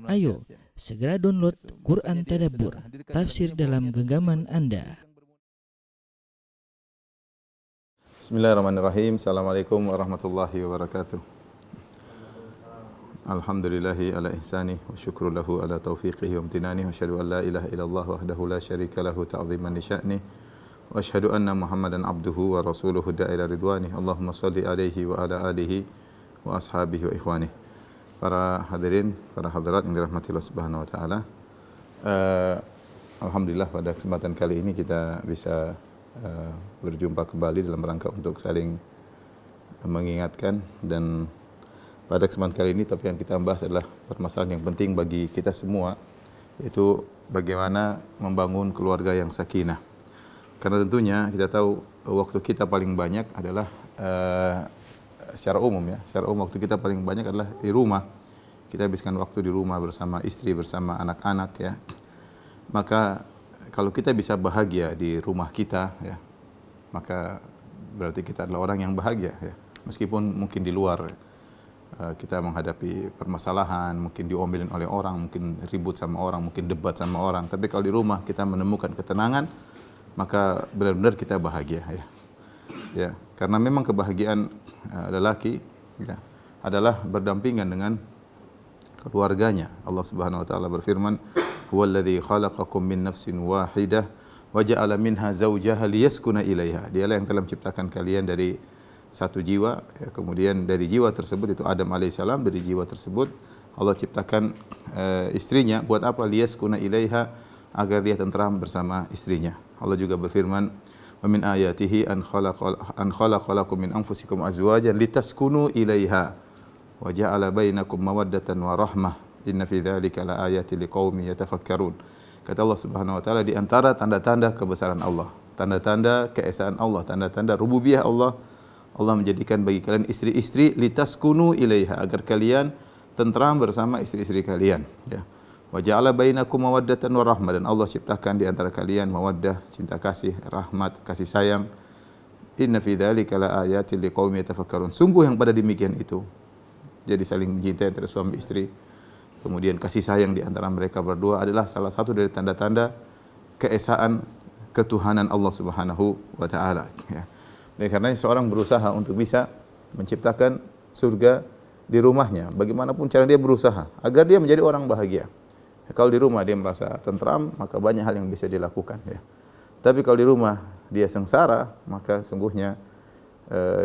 Ayo, segera download Quran Tadabbur, tafsir dalam genggaman Anda. Bismillahirrahmanirrahim. Assalamualaikum warahmatullahi wabarakatuh. Alhamdulillahi ala ihsani wa syukru lahu ala taufiqihi wa amtinani wa asyhadu an la ilaha illallah wahdahu la syarika lahu ta'ziman li sya'ni wa asyhadu anna Muhammadan abduhu wa rasuluhu da'ila ridwani. Allahumma shalli alaihi wa ala alihi wa ashabihi wa ikhwani. Para hadirin, para hadirat yang dirahmati Allah Subhanahu wa taala. Alhamdulillah pada kesempatan kali ini kita bisa berjumpa kembali dalam rangka untuk saling mengingatkan, dan pada kesempatan kali ini topik yang kita bahas adalah permasalahan yang penting bagi kita semua, yaitu bagaimana membangun keluarga yang sakinah. Karena tentunya kita tahu waktu kita paling banyak adalah secara umum waktu kita paling banyak adalah di rumah. Kita habiskan waktu di rumah bersama istri, bersama anak-anak ya. Maka kalau kita bisa bahagia di rumah kita ya, maka berarti kita adalah orang yang bahagia ya. Meskipun mungkin di luar kita menghadapi permasalahan, mungkin diomelin oleh orang, mungkin ribut sama orang, mungkin debat sama orang, tapi kalau di rumah kita menemukan ketenangan, maka benar-benar kita bahagia ya. Ya, karena memang kebahagiaan lelaki ya, adalah berdampingan dengan keluarganya. Allah Subhanahu wa taala berfirman, "Huwallazi khalaqakum min nafsin wahidah wa ja'ala minha zawjaha liyaskuna ilaiha." Dialah yang telah menciptakan kalian dari satu jiwa, ya, kemudian dari jiwa tersebut itu Adam alaihissalam, dari jiwa tersebut Allah ciptakan istrinya buat apa? Liyaskuna ilaiha, agar dia tentram bersama istrinya. Allah juga berfirman, "Wa min ayatihi an khalaqa lakum min anfusikum azwajan litaskunu ilaiha wa ja'ala bainakum mawaddatan wa rahmah inna fi dzalika laayatin liqaumin yatafakkarun." Kata Allah Subhanahu wa taala, di antara tanda-tanda kebesaran Allah, tanda-tanda keesaan Allah, tanda-tanda rububiyah Allah, Allah menjadikan bagi kalian istri-istri litaskunu ilaiha, agar kalian tentram bersama istri-istri kalian ya. Wa ja'ala bainakum mawaddatan wa rahmah, dan Allah ciptakan di antara kalian mawaddah, cinta kasih, rahmat, kasih sayang. Inna fi dzalika laayatin liqaumin yatafakkarun. Sungguh yang pada demikian itu, jadi saling mencintai antara suami istri, kemudian kasih sayang di antara mereka berdua adalah salah satu dari tanda-tanda keesaan ketuhanan Allah Subhanahu wa taala ya. Oleh karena seorang berusaha untuk bisa menciptakan surga di rumahnya, bagaimanapun cara dia berusaha agar dia menjadi orang bahagia. Kalau di rumah dia merasa tentram, maka banyak hal yang bisa dilakukan ya. Tapi kalau di rumah dia sengsara, maka sungguhnya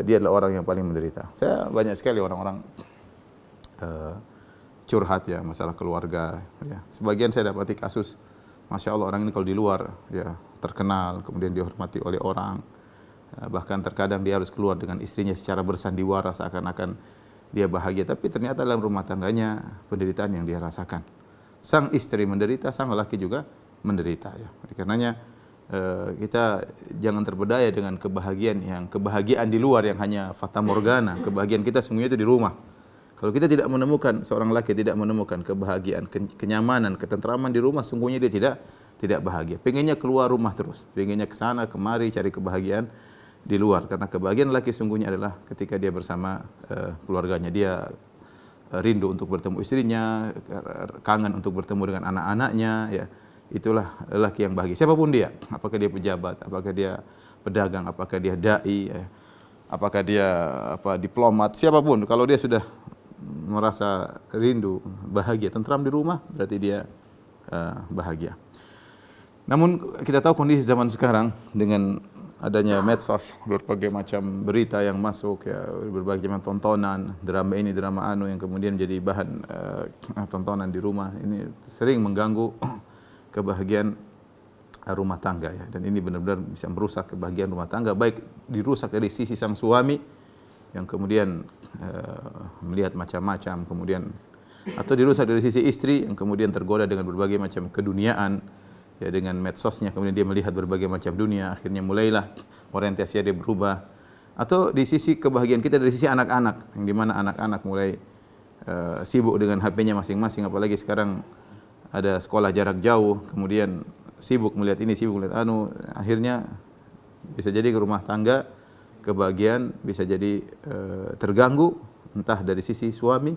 dia adalah orang yang paling menderita. Saya banyak sekali orang-orang curhat ya, masalah keluarga ya. Sebagian saya dapati kasus, Masya Allah, orang ini kalau di luar ya terkenal, kemudian dihormati oleh orang, bahkan terkadang dia harus keluar dengan istrinya secara bersandiwara seakan-akan dia bahagia, tapi ternyata dalam rumah tangganya penderitaan yang dia rasakan. Sang istri menderita, sang lelaki juga menderita ya. Oleh karenanya kita jangan terpedaya dengan kebahagiaan di luar yang hanya fata morgana. Kebahagiaan kita sungguhnya itu di rumah. Kalau kita tidak menemukan, seorang laki tidak menemukan kebahagiaan, kenyamanan, ketentraman di rumah, sungguhnya dia tidak bahagia. Pengennya keluar rumah terus, pengennya ke sana kemari cari kebahagiaan di luar. Karena kebahagiaan laki sungguhnya adalah ketika dia bersama keluarganya. Dia rindu untuk bertemu istrinya, kangen untuk bertemu dengan anak-anaknya ya. Itulah lelaki yang bahagia. Siapapun dia, apakah dia pejabat, apakah dia pedagang, apakah dia dai ya, apakah dia diplomat, siapapun, kalau dia sudah merasa rindu, bahagia, tentram di rumah, berarti dia bahagia. Namun kita tahu kondisi zaman sekarang dengan adanya medsos, berbagai macam berita yang masuk ya, berbagai macam tontonan, drama ini, drama anu, yang kemudian menjadi bahan tontonan di rumah, ini sering mengganggu kebahagiaan rumah tangga ya. Dan ini benar-benar bisa merusak kebahagiaan rumah tangga, baik dirusak dari sisi sang suami yang kemudian melihat macam-macam, kemudian atau dirusak dari sisi istri yang kemudian tergoda dengan berbagai macam keduniaan ya, dengan medsosnya, kemudian dia melihat berbagai macam dunia, akhirnya mulailah orientasinya dia berubah. Atau di sisi kebahagiaan kita dari sisi anak-anak, yang dimana anak-anak mulai sibuk dengan HP-nya masing-masing, apalagi sekarang ada sekolah jarak jauh, kemudian sibuk melihat ini, sibuk melihat anu, akhirnya bisa jadi ke rumah tangga kebahagiaan bisa jadi terganggu, entah dari sisi suami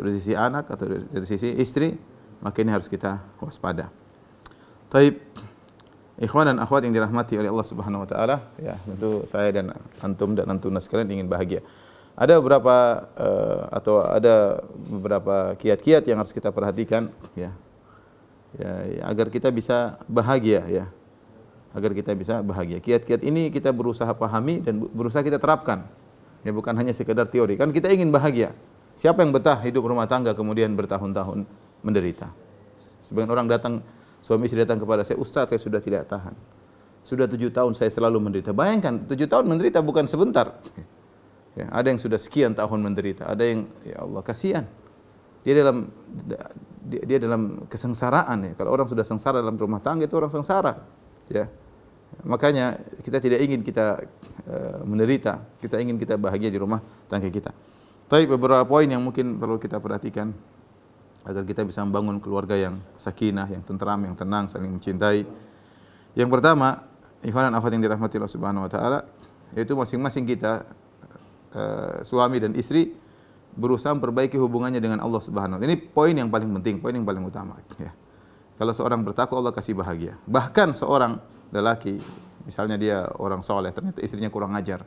atau dari sisi anak atau dari sisi istri, maka ini harus kita waspada. Taib, ikhwan dan akhwat yang dirahmati oleh Allah Subhanahu wa taala, ya, tentu saya dan antum dan antuna sekalian ingin bahagia. Ada beberapa kiat-kiat yang harus kita perhatikan, ya. Ya, agar kita bisa bahagia, ya. Agar kita bisa bahagia. Kiat-kiat ini kita berusaha pahami dan berusaha kita terapkan. Ya, bukan hanya sekedar teori. Kan kita ingin bahagia. Siapa yang betah hidup rumah tangga kemudian bertahun-tahun menderita? Sebagian orang datang, suami istri datang kepada saya, "Ustaz, saya sudah tidak tahan. Sudah 7 tahun saya selalu menderita." Bayangkan, 7 tahun menderita bukan sebentar. Ya, ada yang sudah sekian tahun menderita, ada yang, ya Allah, kasihan. Dia dalam kesengsaraan, ya. Kalau orang sudah sengsara dalam rumah tangga itu orang sengsara, ya. Makanya kita tidak ingin kita menderita, kita ingin kita bahagia di rumah tangga kita. Tapi beberapa poin yang mungkin perlu kita perhatikan agar kita bisa membangun keluarga yang sakinah, yang tentram, yang tenang, saling mencintai. Yang pertama, ikhwan dan akhwat yang dirahmati Allah Subhanahu wa taala, yaitu masing-masing kita suami dan istri berusaha memperbaiki hubungannya dengan Allah Subhanahu wa taala. Ini poin yang paling penting, poin yang paling utama, ya. Kalau seorang bertakwa, Allah kasih bahagia. Bahkan seorang lelaki, misalnya dia orang soleh, ternyata istrinya kurang ajar.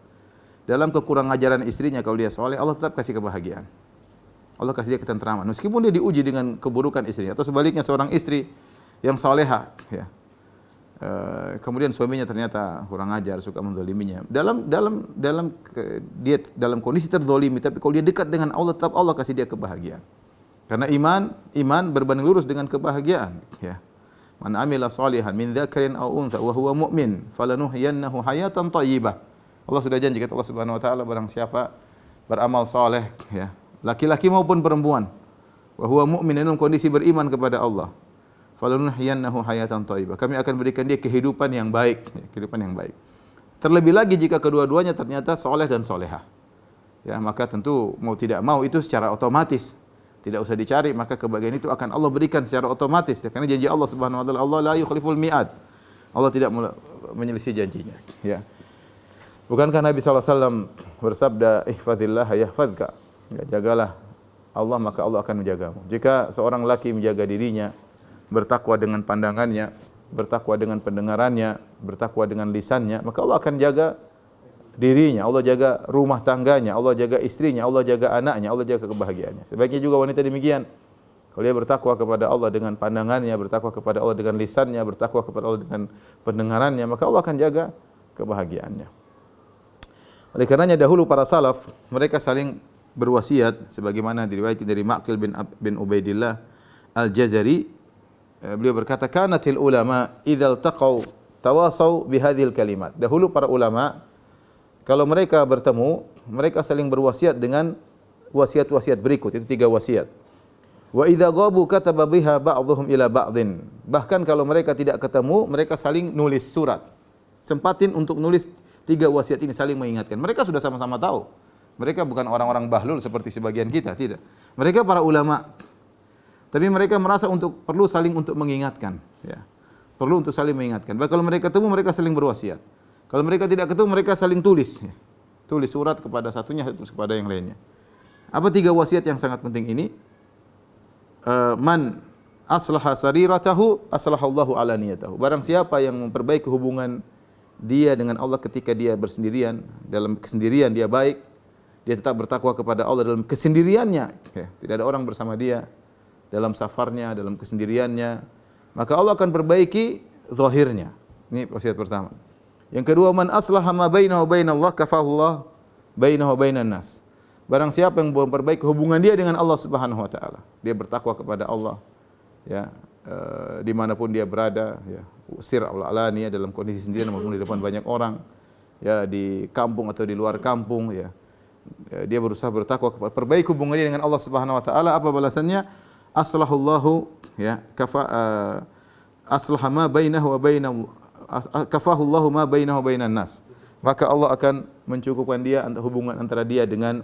Dalam kekurang ajaran istrinya, kalau dia soleh, Allah tetap kasih kebahagiaan. Allah kasih dia ketentraman. Meskipun dia diuji dengan keburukan istrinya. Atau sebaliknya seorang istri yang soleha, ya. Kemudian suaminya ternyata kurang ajar, suka menzaliminya. Dia dalam kondisi terzalimi, tapi kalau dia dekat dengan Allah, tetap Allah kasih dia kebahagiaan. Karena iman berbanding lurus dengan kebahagiaan, ya. Man amila salihan min dzakarin aw untha wa huwa mu'min falanuhyiyannahu hayatan thayyibah. Allah sudah janji, kata Allah Subhanahu wa taala, barang siapa beramal saleh, ya, laki-laki maupun perempuan, wa huwa mu'min, dalam kondisi beriman kepada Allah, falanuhyiyannahu hayatan thayyibah, kami akan berikan dia kehidupan yang baik, ya, kehidupan yang baik. Terlebih lagi jika kedua-duanya ternyata saleh dan salehah, ya, maka tentu mau tidak mau itu secara otomatis, tidak usah dicari, maka kebahagiaan itu akan Allah berikan secara otomatis, ya, karena janji Allah Subhanahu wa taala, Allah la yukhliful mi'ad. Allah tidak menyelisih janjinya, ya. Bukankah Nabi SAW bersabda, "Ihfazillah yahfazka." Ya, jagalah Allah, maka Allah akan menjagamu. Jika seorang laki menjaga dirinya, bertakwa dengan pandangannya, bertakwa dengan pendengarannya, bertakwa dengan lisannya, maka Allah akan jaga dirinya, Allah jaga rumah tangganya, Allah jaga istrinya, Allah jaga anaknya, Allah jaga kebahagiaannya. Sebaiknya juga wanita demikian. Kalau dia bertakwa kepada Allah dengan pandangannya, bertakwa kepada Allah dengan lisannya, bertakwa kepada Allah dengan pendengarannya, maka Allah akan jaga kebahagiaannya. Oleh karenanya dahulu para salaf, mereka saling berwasiat sebagaimana diriwayatkan dari Ma'qil bin Ubaidillah Al-Jazari. Beliau berkata, "Kanatil ulama idza iltaqau tawasau bihadhil kalimat." Dahulu para ulama kalau mereka bertemu, mereka saling berwasiat dengan wasiat-wasiat berikut, itu 3 wasiat. Wa idza ghabu kataba biha ba'dhum ila ba'dhin. Bahkan kalau mereka tidak ketemu, mereka saling nulis surat. Sempatin untuk nulis 3 wasiat ini, saling mengingatkan. Mereka sudah sama-sama tahu. Mereka bukan orang-orang bahlul seperti sebagian kita, tidak. Mereka para ulama. Tapi mereka merasa perlu saling untuk mengingatkan, ya. Perlu untuk saling mengingatkan. Bahkan kalau mereka ketemu, mereka saling berwasiat. Kalau mereka tidak ketemu, mereka saling tulis, ya. Tulis surat kepada satunya, terus kepada yang lainnya. Apa 3 wasiat yang sangat penting ini? Man aslaha sariratahu aslahallahu alaniyatahu. Barang siapa yang memperbaiki hubungan dia dengan Allah ketika dia bersendirian, dalam kesendirian dia baik, dia tetap bertakwa kepada Allah dalam kesendiriannya, ya, tidak ada orang bersama dia, dalam safarnya, dalam kesendiriannya, maka Allah akan perbaiki zahirnya. Ini wasiat pertama. Yang kedua, man aslaha ma bainahu wa bainallah kafahullah bainahu wa bainan nas. Barang siapa yang memperbaiki hubungan dia dengan Allah Subhanahu wa taala, dia bertakwa kepada Allah, ya, dimanapun dia berada, ya, sir al-alaniyah, dalam kondisi sendirian maupun di depan banyak orang, ya, di kampung atau di luar kampung, ya, dia berusaha bertakwa kepada, perbaiki hubungan dia dengan Allah Subhanahu wa taala. Apa balasannya? Aslahullahu, ya, aslaha ma bainahu wa bainal kafahullahu ma bainahu wa bainan nas. Maka Allah akan mencukupkan dia hubungan antara dia dengan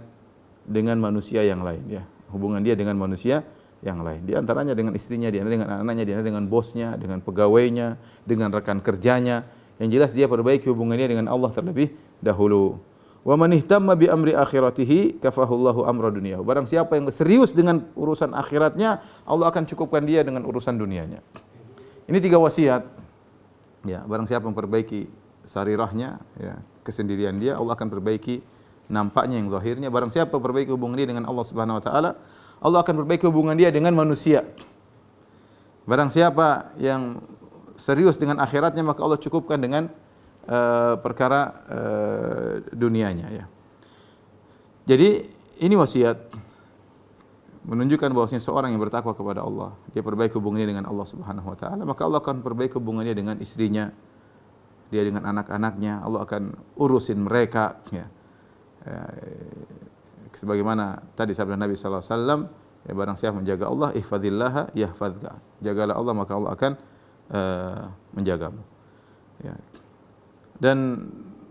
manusia yang lain, ya. Hubungan dia dengan manusia yang lain. Di antaranya dengan istrinya, di antaranya dengan anak-anaknya, di antaranya dengan bosnya, dengan pegawainya, dengan rekan kerjanya. Yang jelas dia perbaiki hubungannya dengan Allah terlebih dahulu. Wa man ihtamma bi amri akhiratihi kafahullahu amra dunyahu. Barang siapa yang serius dengan urusan akhiratnya, Allah akan cukupkan dia dengan urusan dunianya. Ini 3 wasiat. Ya, barang siapa memperbaiki sarirahnya, ya, kesendirian dia, Allah akan perbaiki nampaknya yang zahirnya. Barang siapa perbaiki hubungan dia dengan Allah Subhanahu wa taala, Allah akan perbaiki hubungan dia dengan manusia. Barang siapa yang serius dengan akhiratnya, maka Allah cukupkan dengan perkara dunianya, ya. Jadi ini wasiat menunjukkan bahwasanya seorang yang bertakwa kepada Allah, dia perbaiki hubungannya dengan Allah Subhanahu wa taala, maka Allah akan perbaiki hubungannya dengan istrinya, dia dengan anak-anaknya, Allah akan urusin mereka, ya. Sebagaimana tadi sabda Nabi sallallahu alaihi wasallam, ya, barang siapa menjaga Allah, ihfazillaha yahfazka. Jagalah Allah maka Allah akan menjagamu. Ya. Dan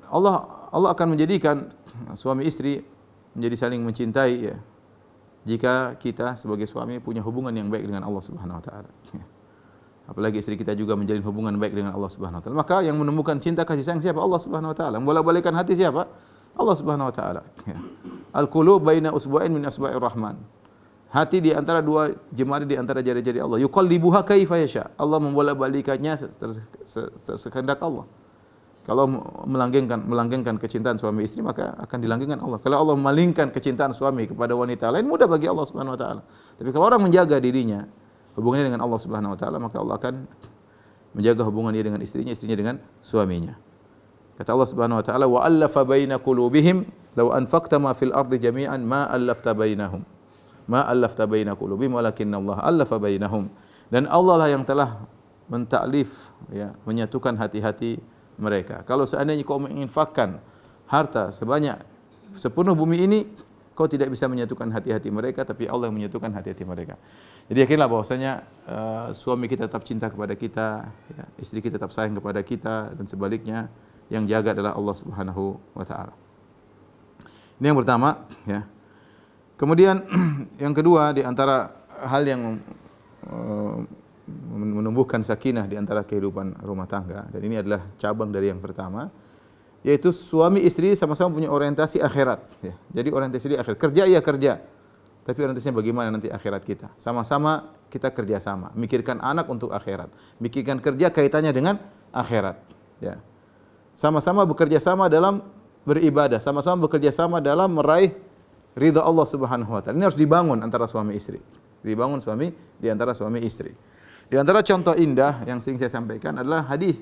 Allah akan menjadikan suami istri menjadi saling mencintai, ya, jika kita sebagai suami punya hubungan yang baik dengan Allah Subhanahu wa taala. Ya. Apalagi istri kita juga menjalin hubungan baik dengan Allah Subhanahu wa taala. Maka yang menemukan cinta kasih sayang siapa? Allah Subhanahu wa taala. Membolak-balikkan hati siapa? Allah Subhanahu wa taala. Ya. Al-qulub baina usbu'ain min asba'ir rahman. Hati di antara 2 jemari di antara jari-jari Allah. Yuqallibuha kaifa yasha. Allah membolak-balikannya sekehendak Allah. Kalau melanggengkan kecintaan suami istri, maka akan dilanggengkan Allah. Kalau Allah memalingkan kecintaan suami kepada wanita lain, mudah bagi Allah Subhanahu wa taala. Tapi kalau orang menjaga dirinya, hubungannya dengan Allah Subhanahu wa taala, maka Allah akan menjaga hubungan dia dengan istrinya, istrinya dengan suaminya. Kata Allah Subhanahu wa taala, "Wa allafa baina qulubihim law anfaqta ma fil ardi jami'an ma allafta bainahum." Ma allafta baina qulubihim walakinna Allah allafa bainahum. Dan Allah lah yang telah mentaklif, ya, menyatukan hati-hati mereka. Kalau seandainya kau menginfakkan harta sebanyak sepenuh bumi ini, kau tidak bisa menyatukan hati-hati mereka, tapi Allah yang menyatukan hati-hati mereka. Jadi yakinlah bahwasanya suami kita tetap cinta kepada kita, ya, istri kita tetap sayang kepada kita, dan sebaliknya yang jaga adalah Allah Subhanahu wa taala. Ini yang pertama, ya. Kemudian yang kedua, di antara hal yang menumbuhkan sakinah di antara kehidupan rumah tangga, dan ini adalah cabang dari yang pertama, yaitu suami istri sama-sama punya orientasi akhirat, ya. Jadi orientasi di akhirat. Kerja ya kerja, tapi orientasinya bagaimana nanti akhirat kita. Sama-sama kita kerja sama, mikirkan anak untuk akhirat, mikirkan kerja kaitannya dengan akhirat, ya. Sama-sama bekerja sama dalam beribadah, sama-sama bekerja sama dalam meraih ridha Allah Subhanahu wa taala. Ini harus dibangun antara suami istri. Dibangun di antara suami istri. Di antara contoh indah yang sering saya sampaikan adalah hadis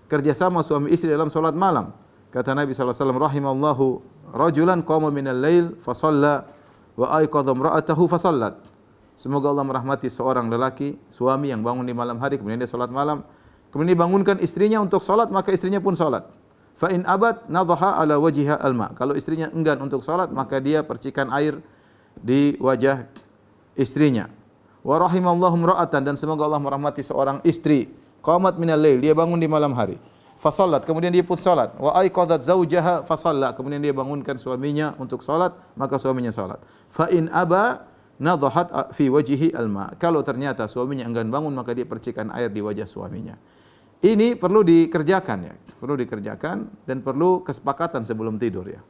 kerjasama suami istri dalam solat malam. Kata Nabi sallallahu alaihi wasallam, rahimallahu rajulan qama minal lail fa shalla wa ayqadha imra'atahu fa shallat. Semoga Allah merahmati seorang lelaki, suami yang bangun di malam hari kemudian dia salat malam, kemudian dibangunkan istrinya untuk salat, maka istrinya pun salat. Fa in abad nadhaha ala wajhiha alma. Kalau istrinya enggan untuk salat, maka dia percikan air di wajah istrinya. Wa rahimallahu imra'atan, dan semoga Allah merahmati seorang istri, qamat minal lail, dia bangun di malam hari, fa shallat, kemudian dia pun salat. Wa aiqadhat zaujaha fa shalla, kemudian dia bangunkan suaminya untuk salat, maka suaminya salat. Fa in aba nadhahat fi wajhihi alma. Kalau ternyata suaminya enggan bangun, maka dia percikan air di wajah suaminya. Ini perlu dikerjakan, ya. Perlu dikerjakan dan perlu kesepakatan sebelum tidur, ya.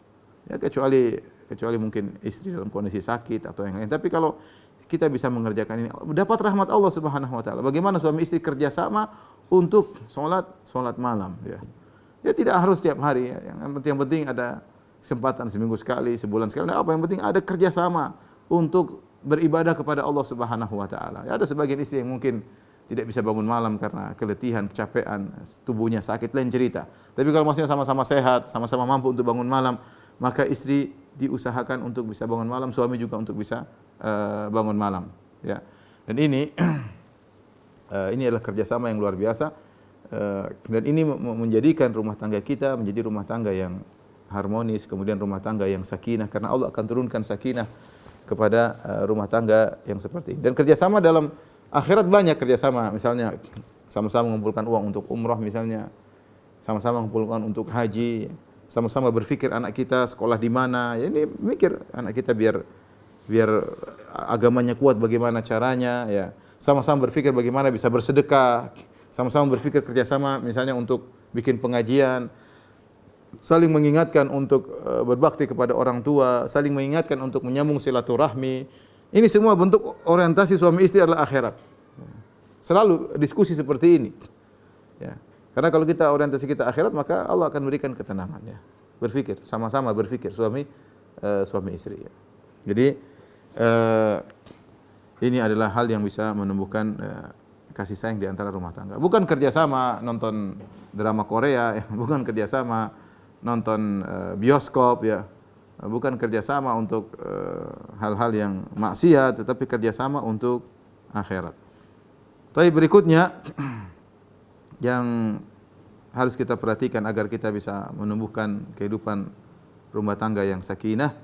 Ya, kecuali mungkin istri dalam kondisi sakit atau yang lain. Tapi kalau kita bisa mengerjakan ini, dapat rahmat Allah Subhanahu wa taala. Bagaimana suami istri kerja sama untuk salat malam, ya. Ya tidak harus setiap hari, ya. Yang penting ada kesempatan seminggu sekali, sebulan sekali. Apa yang penting ada kerja sama untuk beribadah kepada Allah Subhanahu wa taala. Ya, ada sebagian istri yang mungkin tidak bisa bangun malam karena keletihan, kecapean, tubuhnya sakit, lain cerita. Tapi kalau maksudnya sama-sama sehat, sama-sama mampu untuk bangun malam, maka istri diusahakan untuk bisa bangun malam, suami juga untuk bisa bangun malam, ya. Dan ini ini adalah kerjasama yang luar biasa, dan ini menjadikan rumah tangga kita menjadi rumah tangga yang harmonis, kemudian rumah tangga yang sakinah, karena Allah akan turunkan sakinah kepada rumah tangga yang seperti ini. Dan kerjasama dalam akhirat banyak kerjasama, misalnya sama-sama mengumpulkan uang untuk umrah, misalnya sama-sama mengumpulkan untuk haji, sama-sama berpikir anak kita sekolah di mana, ya ini mikir anak kita biar agamanya kuat bagaimana caranya, ya. Sama-sama berpikir bagaimana bisa bersedekah, sama-sama berpikir kerjasama misalnya untuk bikin pengajian, saling mengingatkan untuk berbakti kepada orang tua, saling mengingatkan untuk menyambung silaturahmi. Ini semua bentuk orientasi suami istri adalah akhirat. Selalu diskusi seperti ini. Ya. Karena kalau kita orientasi kita akhirat, maka Allah akan berikan ketenangan. Ya. Berfikir, sama-sama berfikir suami istri. Ya. Jadi ini adalah hal yang bisa menumbuhkan kasih sayang di antara rumah tangga. Bukan kerjasama nonton drama Korea, ya. Bukan kerjasama nonton bioskop, ya. Bukan kerjasama untuk hal-hal yang maksiat, tetapi kerjasama untuk akhirat. Tapi berikutnya yang harus kita perhatikan agar kita bisa menumbuhkan kehidupan rumah tangga yang sakinah,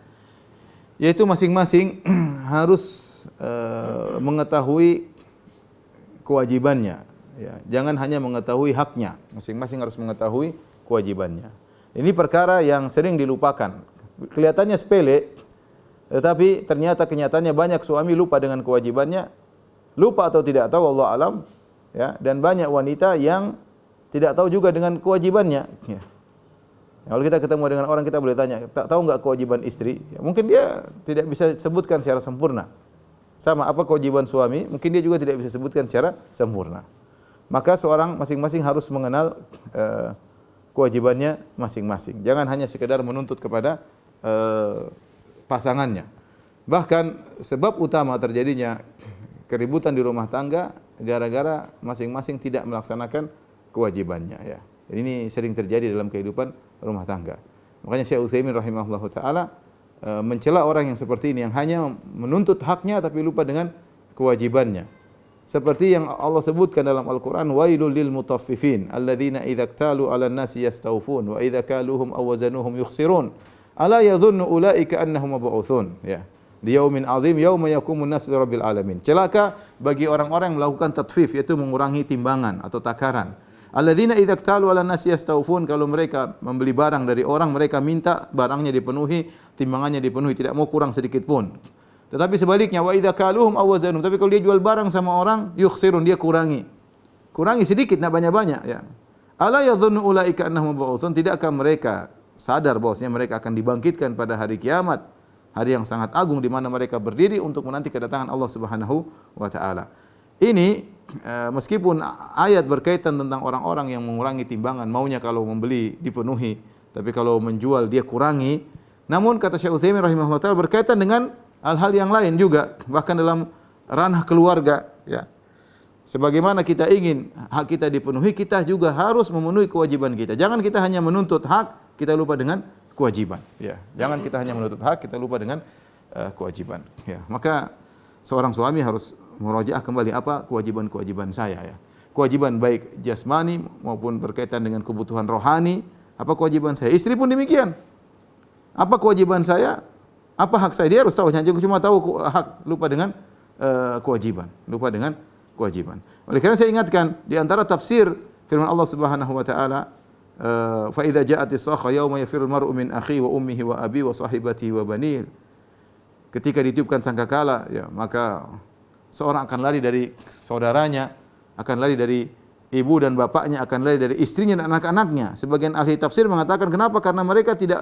yaitu masing-masing harus mengetahui kewajibannya. Ya, jangan hanya mengetahui haknya, masing-masing harus mengetahui kewajibannya. Ini perkara yang sering dilupakan. Kelihatannya sepele, tetapi ternyata kenyataannya banyak suami lupa dengan kewajibannya, lupa atau tidak tahu, Allah alam, ya, dan banyak wanita yang tidak tahu juga dengan kewajibannya. Ya. Kalau kita ketemu dengan orang, kita boleh tanya, tak tahu enggak kewajiban istri? Ya, mungkin dia tidak bisa sebutkan secara sempurna. Sama apa kewajiban suami, mungkin dia juga tidak bisa sebutkan secara sempurna. Maka seorang masing-masing harus mengenal kewajibannya masing-masing. Jangan hanya sekedar menuntut kepada pasangannya. Bahkan sebab utama terjadinya keributan di rumah tangga gara-gara masing-masing tidak melaksanakan kewajibannya, ya. Ini sering terjadi dalam kehidupan rumah tangga. Makanya Syekh Utsaimin rahimahullahu taala mencela orang yang seperti ini, yang hanya menuntut haknya tapi lupa dengan kewajibannya. Seperti yang Allah sebutkan dalam Al-Qur'an, wailul lil mutaffifin alladzina idza iktalu 'alan nasi yastawfun wa idza kaluhum aw wazanuhum yukhsirun ala yadhunnu ulaika annahum mab'utsun, ya. Di yaumin azim yauma yaqumun nasu lirabbil alamin. Celaka bagi orang-orang yang melakukan tatfif, yaitu mengurangi timbangan atau takaran. Alladzina idza iktalu 'alan nasi yastawfun, kalau mereka membeli barang dari orang, mereka minta barangnya dipenuhi, timbangannya dipenuhi, tidak mau kurang sedikit pun. Tetapi sebaliknya, wa idza kaluhum aw wazanuhum, tapi kalau dia jual barang sama orang, yukhsirun, dia kurangi. Kurangi sedikit, enggak banyak-banyak, ya. Ala yadhunnu ulaika annahum mab'utsun, tidakkah mereka sadar bahwasanya mereka akan dibangkitkan pada hari kiamat, hari yang sangat agung di mana mereka berdiri untuk menanti kedatangan Allah Subhanahu wa taala. Ini meskipun ayat berkaitan tentang orang-orang yang mengurangi timbangan, maunya kalau membeli dipenuhi, tapi kalau menjual dia kurangi. Namun kata Syekh Utsaimin rahimahullah taala berkaitan dengan hal-hal yang lain juga, bahkan dalam ranah keluarga, ya. Sebagaimana kita ingin hak kita dipenuhi, kita juga harus memenuhi kewajiban kita. Jangan kita hanya menuntut hak, kita lupa dengan kewajiban, ya. Jangan kita hanya menuntut hak, kita lupa dengan kewajiban, ya. Maka seorang suami harus murajaah kembali apa kewajiban-kewajiban saya, ya. Kewajiban baik jasmani maupun berkaitan dengan kebutuhan rohani, apa kewajiban saya. Istri pun demikian. Apa kewajiban saya? Apa hak saya? Dia harus tahu. Jangan cuma tahu hak, lupa dengan kewajiban. Lupa dengan kewajiban. Oleh karena saya ingatkan, di antara tafsir firman Allah Subhanahu wa taala, fa idza ja'atis sakha yauma yafirul mar'u min akhihi wa ummihi wa abi wa sahibatihi wa banihi. Ketika ditiupkan sangkakala, ya, maka seorang akan lari dari saudaranya, akan lari dari ibu dan bapaknya, akan lari dari istrinya dan anak-anaknya. Sebagian ahli tafsir mengatakan kenapa? Karena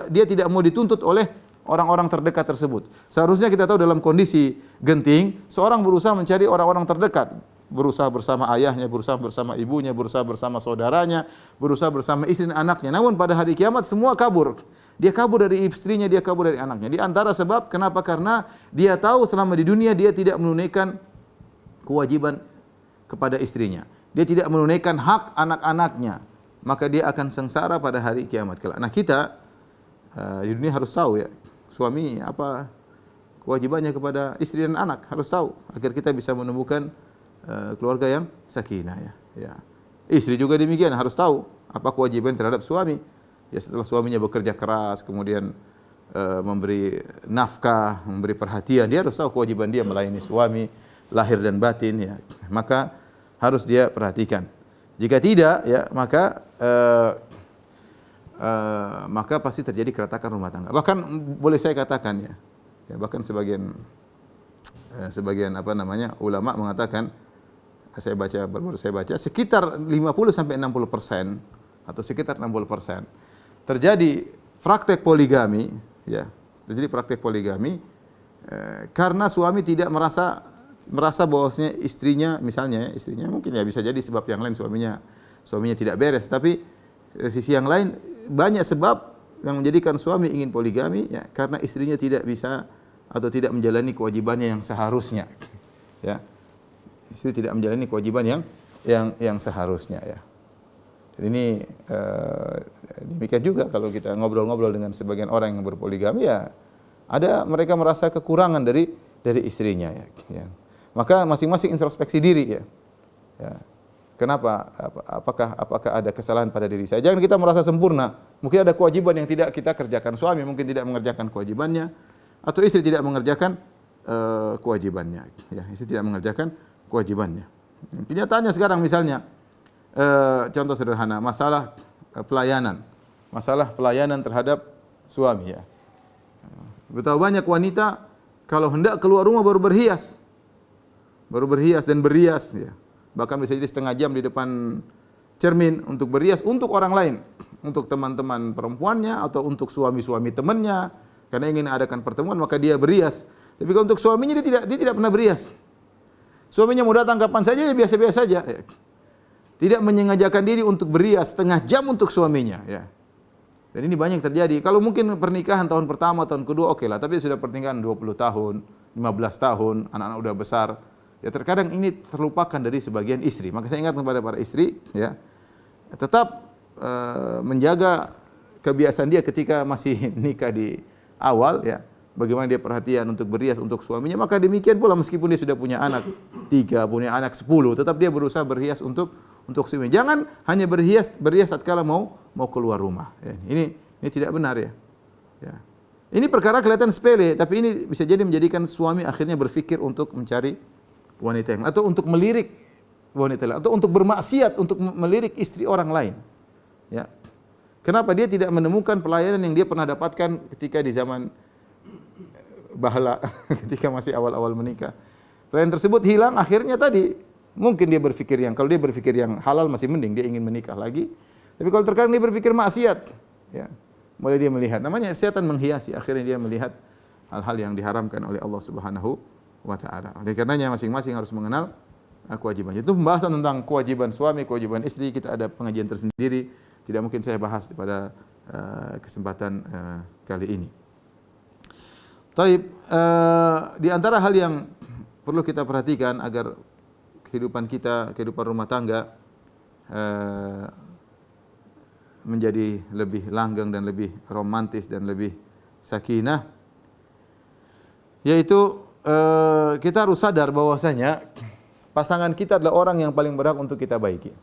dia tidak mau dituntut oleh orang-orang terdekat tersebut. Seharusnya kita tahu dalam kondisi genting, seorang berusaha mencari orang-orang terdekat, berusaha bersama ayahnya, berusaha bersama ibunya, berusaha bersama saudaranya, berusaha bersama istri dan anaknya. Namun pada hari kiamat semua kabur. Dia kabur dari istrinya, dia kabur dari anaknya. Di antara sebab kenapa? Karena dia tahu selama di dunia dia tidak menunaikan kewajiban kepada istrinya. Dia tidak menunaikan hak anak-anaknya. Maka dia akan sengsara pada hari kiamat kelak. Nah, kita di dunia harus tahu, ya, suami apa kewajibannya kepada istri dan anak, harus tahu agar kita bisa menemukan keluarga yang sakinah, ya. Istri juga demikian, harus tahu apa kewajiban terhadap suami. Ya, setelah suaminya bekerja keras, kemudian memberi nafkah, memberi perhatian, dia harus tahu kewajiban dia melayani suami lahir dan batin, ya. Maka harus dia perhatikan. Jika tidak, ya, maka pasti terjadi keretakan rumah tangga. Bahkan boleh saya katakan, ya, bahkan sebagian ulama mengatakan, baru saya baca sekitar 50 sampai 60% atau sekitar 60% terjadi praktek poligami, ya, terjadi praktek poligami karena suami tidak merasa bahwasanya istrinya, misalnya istrinya mungkin ya bisa jadi sebab yang lain suaminya tidak beres, tapi sisi yang lain banyak sebab yang menjadikan suami ingin poligami, ya, karena istrinya tidak bisa atau tidak menjalani kewajibannya yang seharusnya, ya. Istri tidak menjalani kewajiban yang seharusnya, ya. Dan ini demikian juga kalau kita ngobrol-ngobrol dengan sebagian orang yang berpoligami, ya ada mereka merasa kekurangan dari istrinya, ya. Maka masing-masing introspeksi diri, ya. Ya. Kenapa? Apakah ada kesalahan pada diri saya? Jangan kita merasa sempurna. Mungkin ada kewajiban yang tidak kita kerjakan. Suami mungkin tidak mengerjakan kewajibannya, atau istri tidak mengerjakan kewajibannya. Ya, istri tidak mengerjakan kewajibannya. Kenyataannya sekarang misalnya, contoh sederhana, masalah pelayanan terhadap suami, ya. Betapa banyak wanita kalau hendak keluar rumah baru berhias dan berias, ya. Bahkan bisa jadi setengah jam di depan cermin untuk berias untuk orang lain, untuk teman-teman perempuannya atau untuk suami-suami temannya, karena ingin adakan pertemuan maka dia berias. Tapi kalau untuk suaminya dia tidak pernah berias. Suaminya mau datang kapan saja ya biasa-biasa saja. Tidak menyengajakan diri untuk berias setengah jam untuk suaminya, ya. Dan ini banyak terjadi. Kalau mungkin pernikahan tahun pertama, tahun kedua oke lah, tapi sudah pernikahan 20 tahun, 15 tahun, anak-anak udah besar. Ya terkadang ini terlupakan dari sebagian istri. Maka saya ingat kepada para istri, ya, tetap menjaga kebiasaan dia ketika masih nikah di awal, ya. Bagaimana dia perhatian untuk berias untuk suaminya, maka demikian pula meskipun dia sudah punya anak 3, punya anak 10, tetap dia berusaha berhias untuk suaminya. Jangan hanya berhias tatkala mau keluar rumah. Ya, ini tidak benar, ya. Ya. Ini perkara kelihatan sepele, tapi ini bisa jadi menjadikan suami akhirnya berpikir untuk mencari wanita yang lain, atau untuk melirik wanita lain, atau untuk bermaksiat, untuk melirik istri orang lain. Ya. Kenapa dia tidak menemukan pelayanan yang dia pernah dapatkan ketika di zaman bahala, ketika masih awal-awal menikah. Pelayanan tersebut hilang, akhirnya tadi mungkin dia berpikir kalau dia berpikir yang halal masih mending, dia ingin menikah lagi. Tapi kalau terkadang dia berpikir maksiat, ya, mulai dia melihat, namanya setan menghiasi, akhirnya dia melihat hal-hal yang diharamkan oleh Allah Subhanahu wa ta'ala. Oleh karenanya masing-masing harus mengenal kewajibannya. Itu pembahasan tentang kewajiban suami, kewajiban istri, kita ada pengajian tersendiri, tidak mungkin saya bahas pada kesempatan kali ini. Taib, di antara hal yang perlu kita perhatikan agar kehidupan rumah tangga menjadi lebih langgeng dan lebih romantis dan lebih sakinah, yaitu kita harus sadar bahwasanya pasangan kita adalah orang yang paling berhak untuk kita baiki.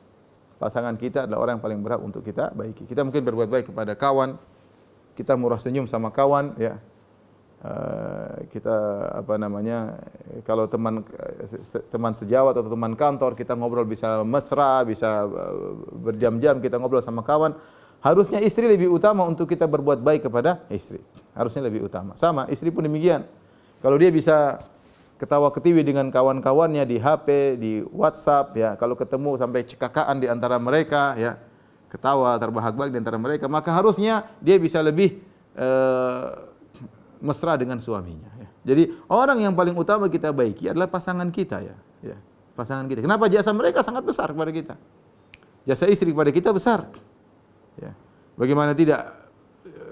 Pasangan kita adalah orang yang paling berhak untuk kita baiki. Kita mungkin berbuat baik kepada kawan, kita murah senyum sama kawan, ya. Kita kalau teman sejawat atau teman kantor, kita ngobrol bisa mesra, bisa berjam-jam kita ngobrol sama kawan. Harusnya istri lebih utama untuk kita berbuat baik kepada istri. Harusnya lebih utama. Sama, istri pun demikian. Kalau dia bisa ketawa-ketiwi dengan kawan-kawannya di HP, di WhatsApp, ya, kalau ketemu sampai cekakaan di antara mereka, ya, ketawa terbahak-bahak di antara mereka, maka harusnya dia bisa lebih mesra dengan suaminya, ya. Jadi orang yang paling utama kita baiki adalah pasangan kita, ya. Ya, pasangan kita. Kenapa? Jasa mereka sangat besar kepada kita. Jasa istri kepada kita besar. Ya. Bagaimana tidak,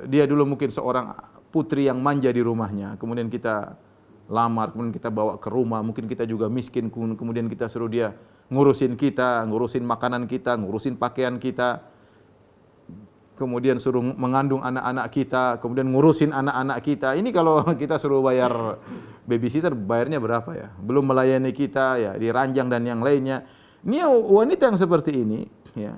dia dulu mungkin seorang putri yang manja di rumahnya, kemudian kita lamar, kemudian kita bawa ke rumah, mungkin kita juga miskin, kemudian kita suruh dia ngurusin kita, ngurusin makanan kita, ngurusin pakaian kita, kemudian suruh mengandung anak-anak kita, kemudian ngurusin anak-anak kita. Ini kalau kita suruh bayar babysitter, bayarnya berapa, ya? Belum melayani kita, ya, di ranjang dan yang lainnya. Ini wanita yang seperti ini, ya,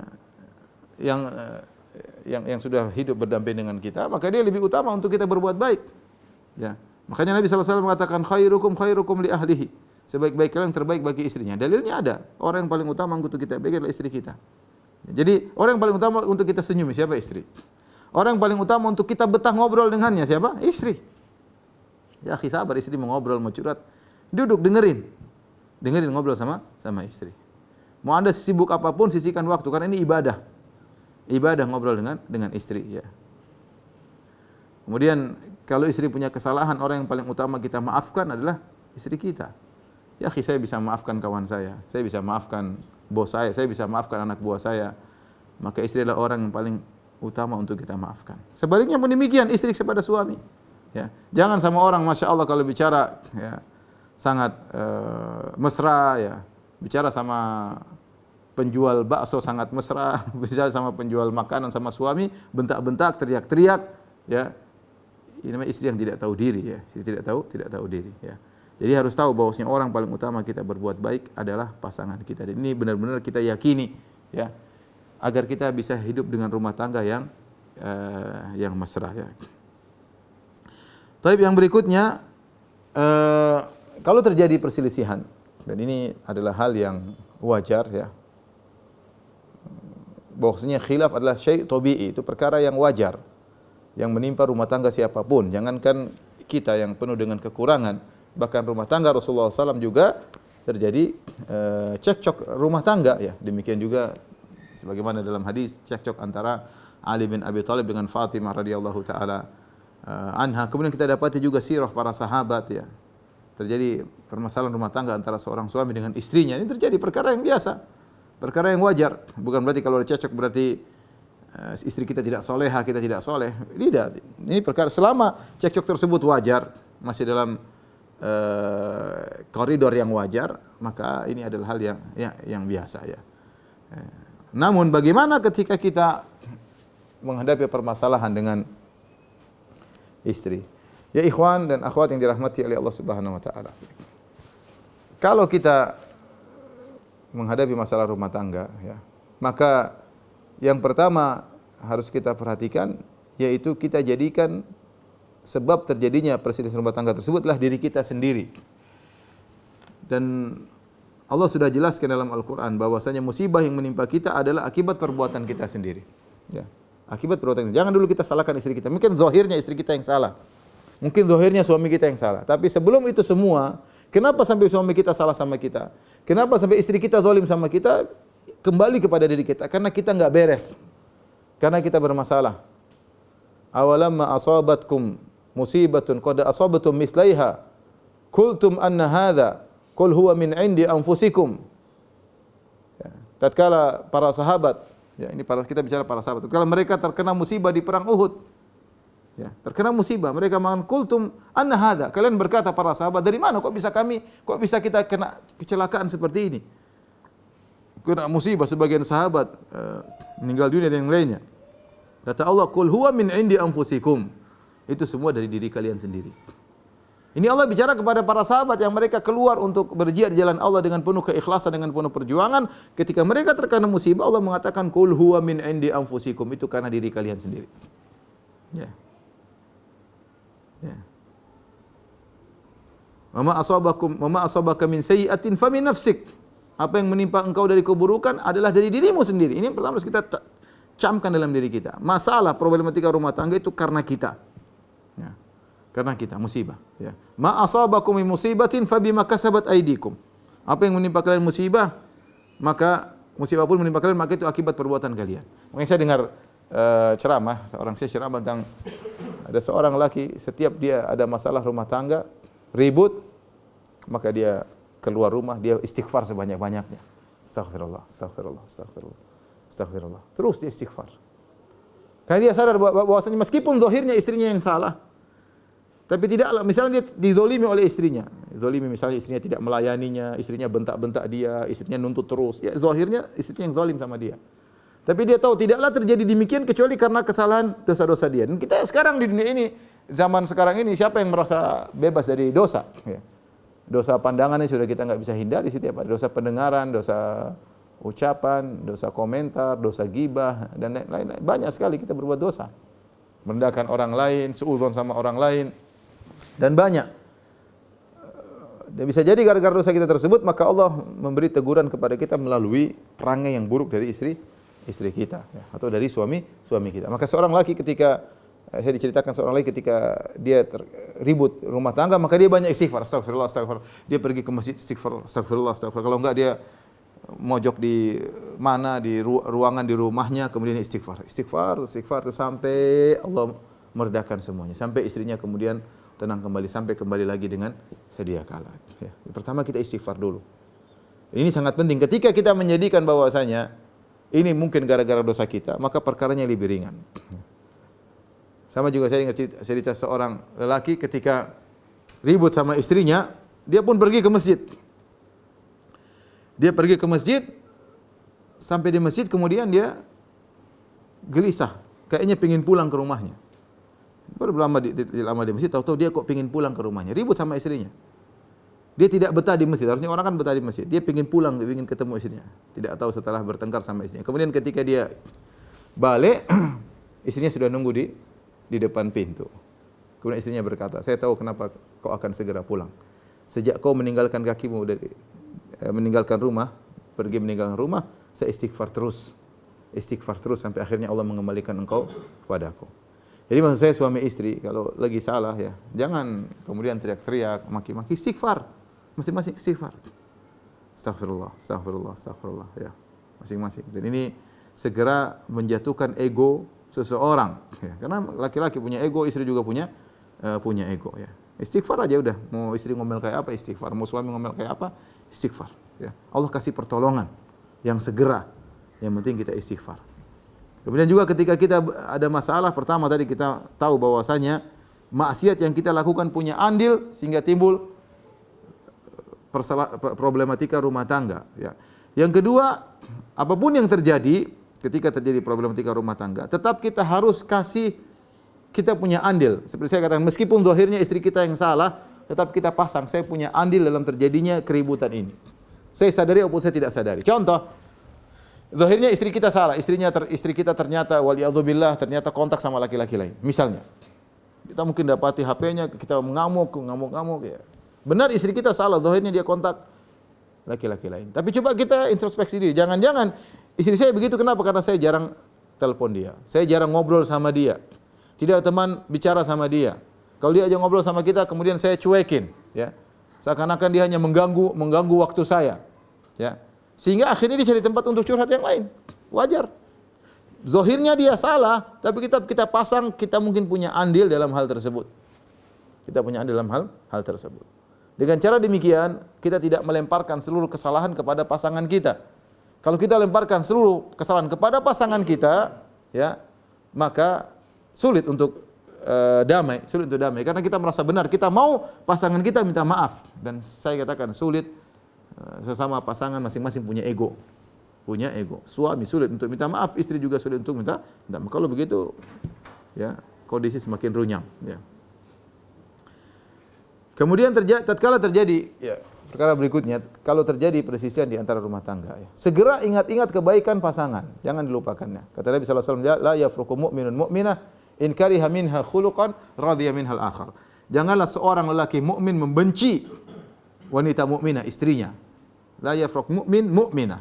yang sudah hidup berdamping dengan kita, maka dia lebih utama untuk kita berbuat baik, ya. Makanya Nabi SAW mengatakan khairukum li ahlihi. Sebaik-baik kalian terbaik bagi istrinya. Dalilnya ada. Orang yang paling utama untuk kita baik adalah istri kita. Jadi orang yang paling utama untuk kita senyumi siapa? Istri. Orang yang paling utama untuk kita betah ngobrol dengannya siapa? Istri. Ya akhi, sabar, istri mau ngobrol, mau curhat, duduk dengerin ngobrol sama istri. Mau Anda sibuk apapun, sisihkan waktu, karena ini ibadah ngobrol dengan istri, ya. Kemudian kalau istri punya kesalahan, orang yang paling utama kita maafkan adalah istri kita. Ya akhi, saya bisa maafkan kawan saya bisa maafkan bos saya bisa maafkan anak buah saya. Maka istri adalah orang yang paling utama untuk kita maafkan. Sebaliknya pun demikian istri kepada suami. Ya, jangan sama orang, masya Allah kalau bicara ya sangat mesra ya, bicara sama penjual bakso sangat mesra, bicara sama penjual makanan sama suami bentak-bentak, teriak-teriak, ya. Ini namanya istri yang tidak tahu diri ya, istri tidak tahu diri ya. Jadi harus tahu bahwasanya orang paling utama kita berbuat baik adalah pasangan kita. Dan ini benar-benar kita yakini ya, agar kita bisa hidup dengan rumah tangga yang mesra ya. Tapi yang berikutnya, kalau terjadi perselisihan, dan ini adalah hal yang wajar ya, bahwasanya khilaf adalah syai' tabi'i, itu perkara yang wajar yang menimpa rumah tangga siapapun. Jangankan kita yang penuh dengan kekurangan, bahkan rumah tangga Rasulullah SAW juga terjadi cekcok rumah tangga ya. Demikian juga sebagaimana dalam hadis cekcok antara Ali bin Abi Thalib dengan Fatimah radhiyallahu taala anha. Kemudian kita dapati juga sirah para sahabat ya. Terjadi permasalahan rumah tangga antara seorang suami dengan istrinya. Ini terjadi perkara yang biasa, perkara yang wajar. Bukan berarti kalau ada cekcok berarti istri kita tidak soleha, kita tidak soleh. Tidak. Ini perkara selama cekcok tersebut wajar, masih dalam koridor yang wajar, maka ini adalah hal yang biasa ya. Namun bagaimana ketika kita menghadapi permasalahan dengan istri? Ya ikhwan dan akhwat yang dirahmati oleh Allah Subhanahu wa taala. Kalau kita menghadapi masalah rumah tangga ya, maka yang pertama harus kita perhatikan yaitu kita jadikan sebab terjadinya perselisihan rumah tangga tersebutlah diri kita sendiri. Dan Allah sudah jelaskan dalam Al-Qur'an bahwasanya musibah yang menimpa kita adalah akibat perbuatan kita sendiri. Ya. Akibat perbuatan kita. Jangan dulu kita salahkan istri kita. Mungkin zahirnya istri kita yang salah. Mungkin zahirnya suami kita yang salah. Tapi sebelum itu semua, kenapa sampai suami kita salah sama kita? Kenapa sampai istri kita zalim sama kita? Kembali kepada diri kita. Karena kita enggak beres. Karena kita bermasalah. Awalamma asabatkum musibatun qad asabatum mislaiha qultum anna hadza qul huwa min indi anfusikum. Ya. Tatkala para sahabat, ya ini kita bicara para sahabat, tatkala mereka terkena musibah di perang Uhud, ya, terkena musibah, mereka mengatakan qultum anna hadza, kalian berkata para sahabat, dari mana kok bisa kita kena kecelakaan seperti ini? Kena musibah, sebagian sahabat meninggal dunia dan yang lainnya. Kata Allah, qul huwa min indi anfusikum. Itu semua dari diri kalian sendiri. Ini Allah bicara kepada para sahabat yang mereka keluar untuk berjihad di jalan Allah dengan penuh keikhlasan, dengan penuh perjuangan. Ketika mereka terkena musibah, Allah mengatakan qul huwa min indi anfusikum, itu karena diri kalian sendiri. Ya. Ya. Wa ma asabaka min sayyi'atin fa min nafsik. Apa yang menimpa engkau dari keburukan adalah dari dirimu sendiri. Ini yang pertama harus kita camkan dalam diri kita. Masalah problematika rumah tangga itu karena kita. Ya. Karena kita musibah, ya. Ma asabakum min musibatin fa bima kasabat aydikum. Apa yang menimpa kalian musibah, maka musibah pun menimpa kalian, maka itu akibat perbuatan kalian. Makanya saya dengar ceramah, seorang saya ceramah tentang ada seorang laki, setiap dia ada masalah rumah tangga, ribut, maka dia keluar rumah, dia istighfar sebanyak-banyaknya. Astagfirullah, astagfirullah, astagfirullah, astagfirullah. Terus dia istighfar. Karena dia sadar bahwasanya meskipun zahirnya istrinya yang salah, tapi tidaklah, misalnya dia dizolimi oleh istrinya. Zolimi misalnya istrinya tidak melayaninya, istrinya bentak-bentak dia, istrinya nuntut terus. Ya zahirnya istrinya yang zalim sama dia. Tapi dia tahu tidaklah terjadi demikian kecuali karena kesalahan dosa-dosa dia. Dan kita sekarang di dunia ini, zaman sekarang ini, siapa yang merasa bebas dari dosa? Ya. Dosa pandangannya sudah kita enggak bisa hindari setiap hari. Dosa pendengaran, dosa ucapan, dosa komentar, dosa gibah, dan lain-lain. Banyak sekali kita berbuat dosa. Merendahkan orang lain, suudzon sama orang lain, dan banyak. Dan bisa jadi gara-gara dosa kita tersebut, maka Allah memberi teguran kepada kita melalui perangai yang buruk dari istri kita, ya, atau dari suami kita. Maka seorang laki ketika saya diceritakan seorang laki ketika dia ribut rumah tangga, maka dia banyak istighfar, astagfirullah, astagfirullah. Dia pergi ke masjid istighfar, astagfirullah, astagfirullah. Kalau enggak dia mojok di mana, di ruangan di rumahnya, kemudian istighfar terus sampai Allah meredakan semuanya. Sampai istrinya kemudian tenang kembali, sampai kembali lagi dengan sedia kala. Ya. Pertama kita istighfar dulu. Ini sangat penting. Ketika kita menjadikan bahwasanya ini mungkin gara-gara dosa kita, maka perkaranya lebih ringan. Sama juga saya ingat cerita seorang lelaki ketika ribut sama istrinya, dia pun pergi ke masjid. Dia pergi ke masjid, sampai di masjid kemudian dia gelisah, kayaknya pingin pulang ke rumahnya. Baru lama di masjid, tahu-tahu dia kok pingin pulang ke rumahnya, ribut sama istrinya. Dia tidak betah di masjid, harusnya orang kan betah di masjid. Dia pingin pulang, pingin ketemu istrinya. Tidak tahu setelah bertengkar sama istrinya. Kemudian ketika dia balik, istrinya sudah nunggu di depan pintu. Kemudian istrinya berkata, saya tahu kenapa kau akan segera pulang. Sejak kau meninggalkan kakimu meninggalkan rumah, pergi meninggalkan rumah, saya istighfar terus sampai akhirnya Allah mengembalikan engkau kepadaku. Jadi maksud saya suami istri kalau lagi salah ya, jangan kemudian teriak-teriak, maki-maki, istighfar. Masing-masing istighfar. Astagfirullah ya. Masing-masing. Dan ini segera menjatuhkan ego seseorang ya. Karena laki-laki punya ego, istri juga punya ego ya. Istighfar aja udah. Mau istri ngomel kayak apa istighfar, mau suami ngomel kayak apa istighfar ya. Allah kasih pertolongan yang segera. Yang penting kita istighfar. Kemudian juga ketika kita ada masalah, pertama tadi kita tahu bahwasanya maksiat yang kita lakukan punya andil sehingga timbul problematika rumah tangga ya. Yang kedua, apapun yang terjadi ketika terjadi problematika rumah tangga, tetap kita harus kasih kita punya andil. Seperti saya katakan, meskipun zahirnya istri kita yang salah, tetap kita pasang, saya punya andil dalam terjadinya keributan ini. Saya sadari ataupun saya tidak sadari. Contoh, zahirnya istri kita salah, istri kita ternyata waliyadzubillah ternyata kontak sama laki-laki lain. Misalnya, kita mungkin dapati HP-nya, kita ngamuk ya. Benar istri kita salah, zahirnya dia kontak laki-laki lain. Tapi coba kita introspeksi diri. Jangan-jangan istri saya begitu kenapa? Karena saya jarang telepon dia. Saya jarang ngobrol sama dia. Tidak ada teman bicara sama dia. Kalau dia aja ngobrol sama kita, kemudian saya cuekin, ya. Seakan-akan dia hanya mengganggu waktu saya, ya. Sehingga akhirnya dia cari tempat untuk curhat yang lain. Wajar. Zahirnya dia salah, tapi kita pasang, kita mungkin punya andil dalam hal tersebut. Kita punya andil dalam hal tersebut. Dengan cara demikian, kita tidak melemparkan seluruh kesalahan kepada pasangan kita. Kalau kita lemparkan seluruh kesalahan kepada pasangan kita, ya, maka sulit untuk damai, karena kita merasa benar, kita mau pasangan kita minta maaf, dan saya katakan sulit. Sesama pasangan masing-masing punya ego. Suami sulit untuk minta maaf, istri juga sulit untuk minta maaf. Kalau begitu, ya, kondisi semakin runyam, ya. Kemudian tatkala terjadi ya, perkara berikutnya, kalau terjadi perselisihan di antara rumah tangga, ya, segera ingat-ingat kebaikan pasangan, jangan dilupakannya. Kata Nabi sallallahu alaihi wasallam, la yafruqu mu'minun mu'minah in kariha minha khuluqan radhiya minhal akhar. Janganlah seorang lelaki mukmin membenci wanita mukminah, istrinya. La yafruq mu'min mu'minah.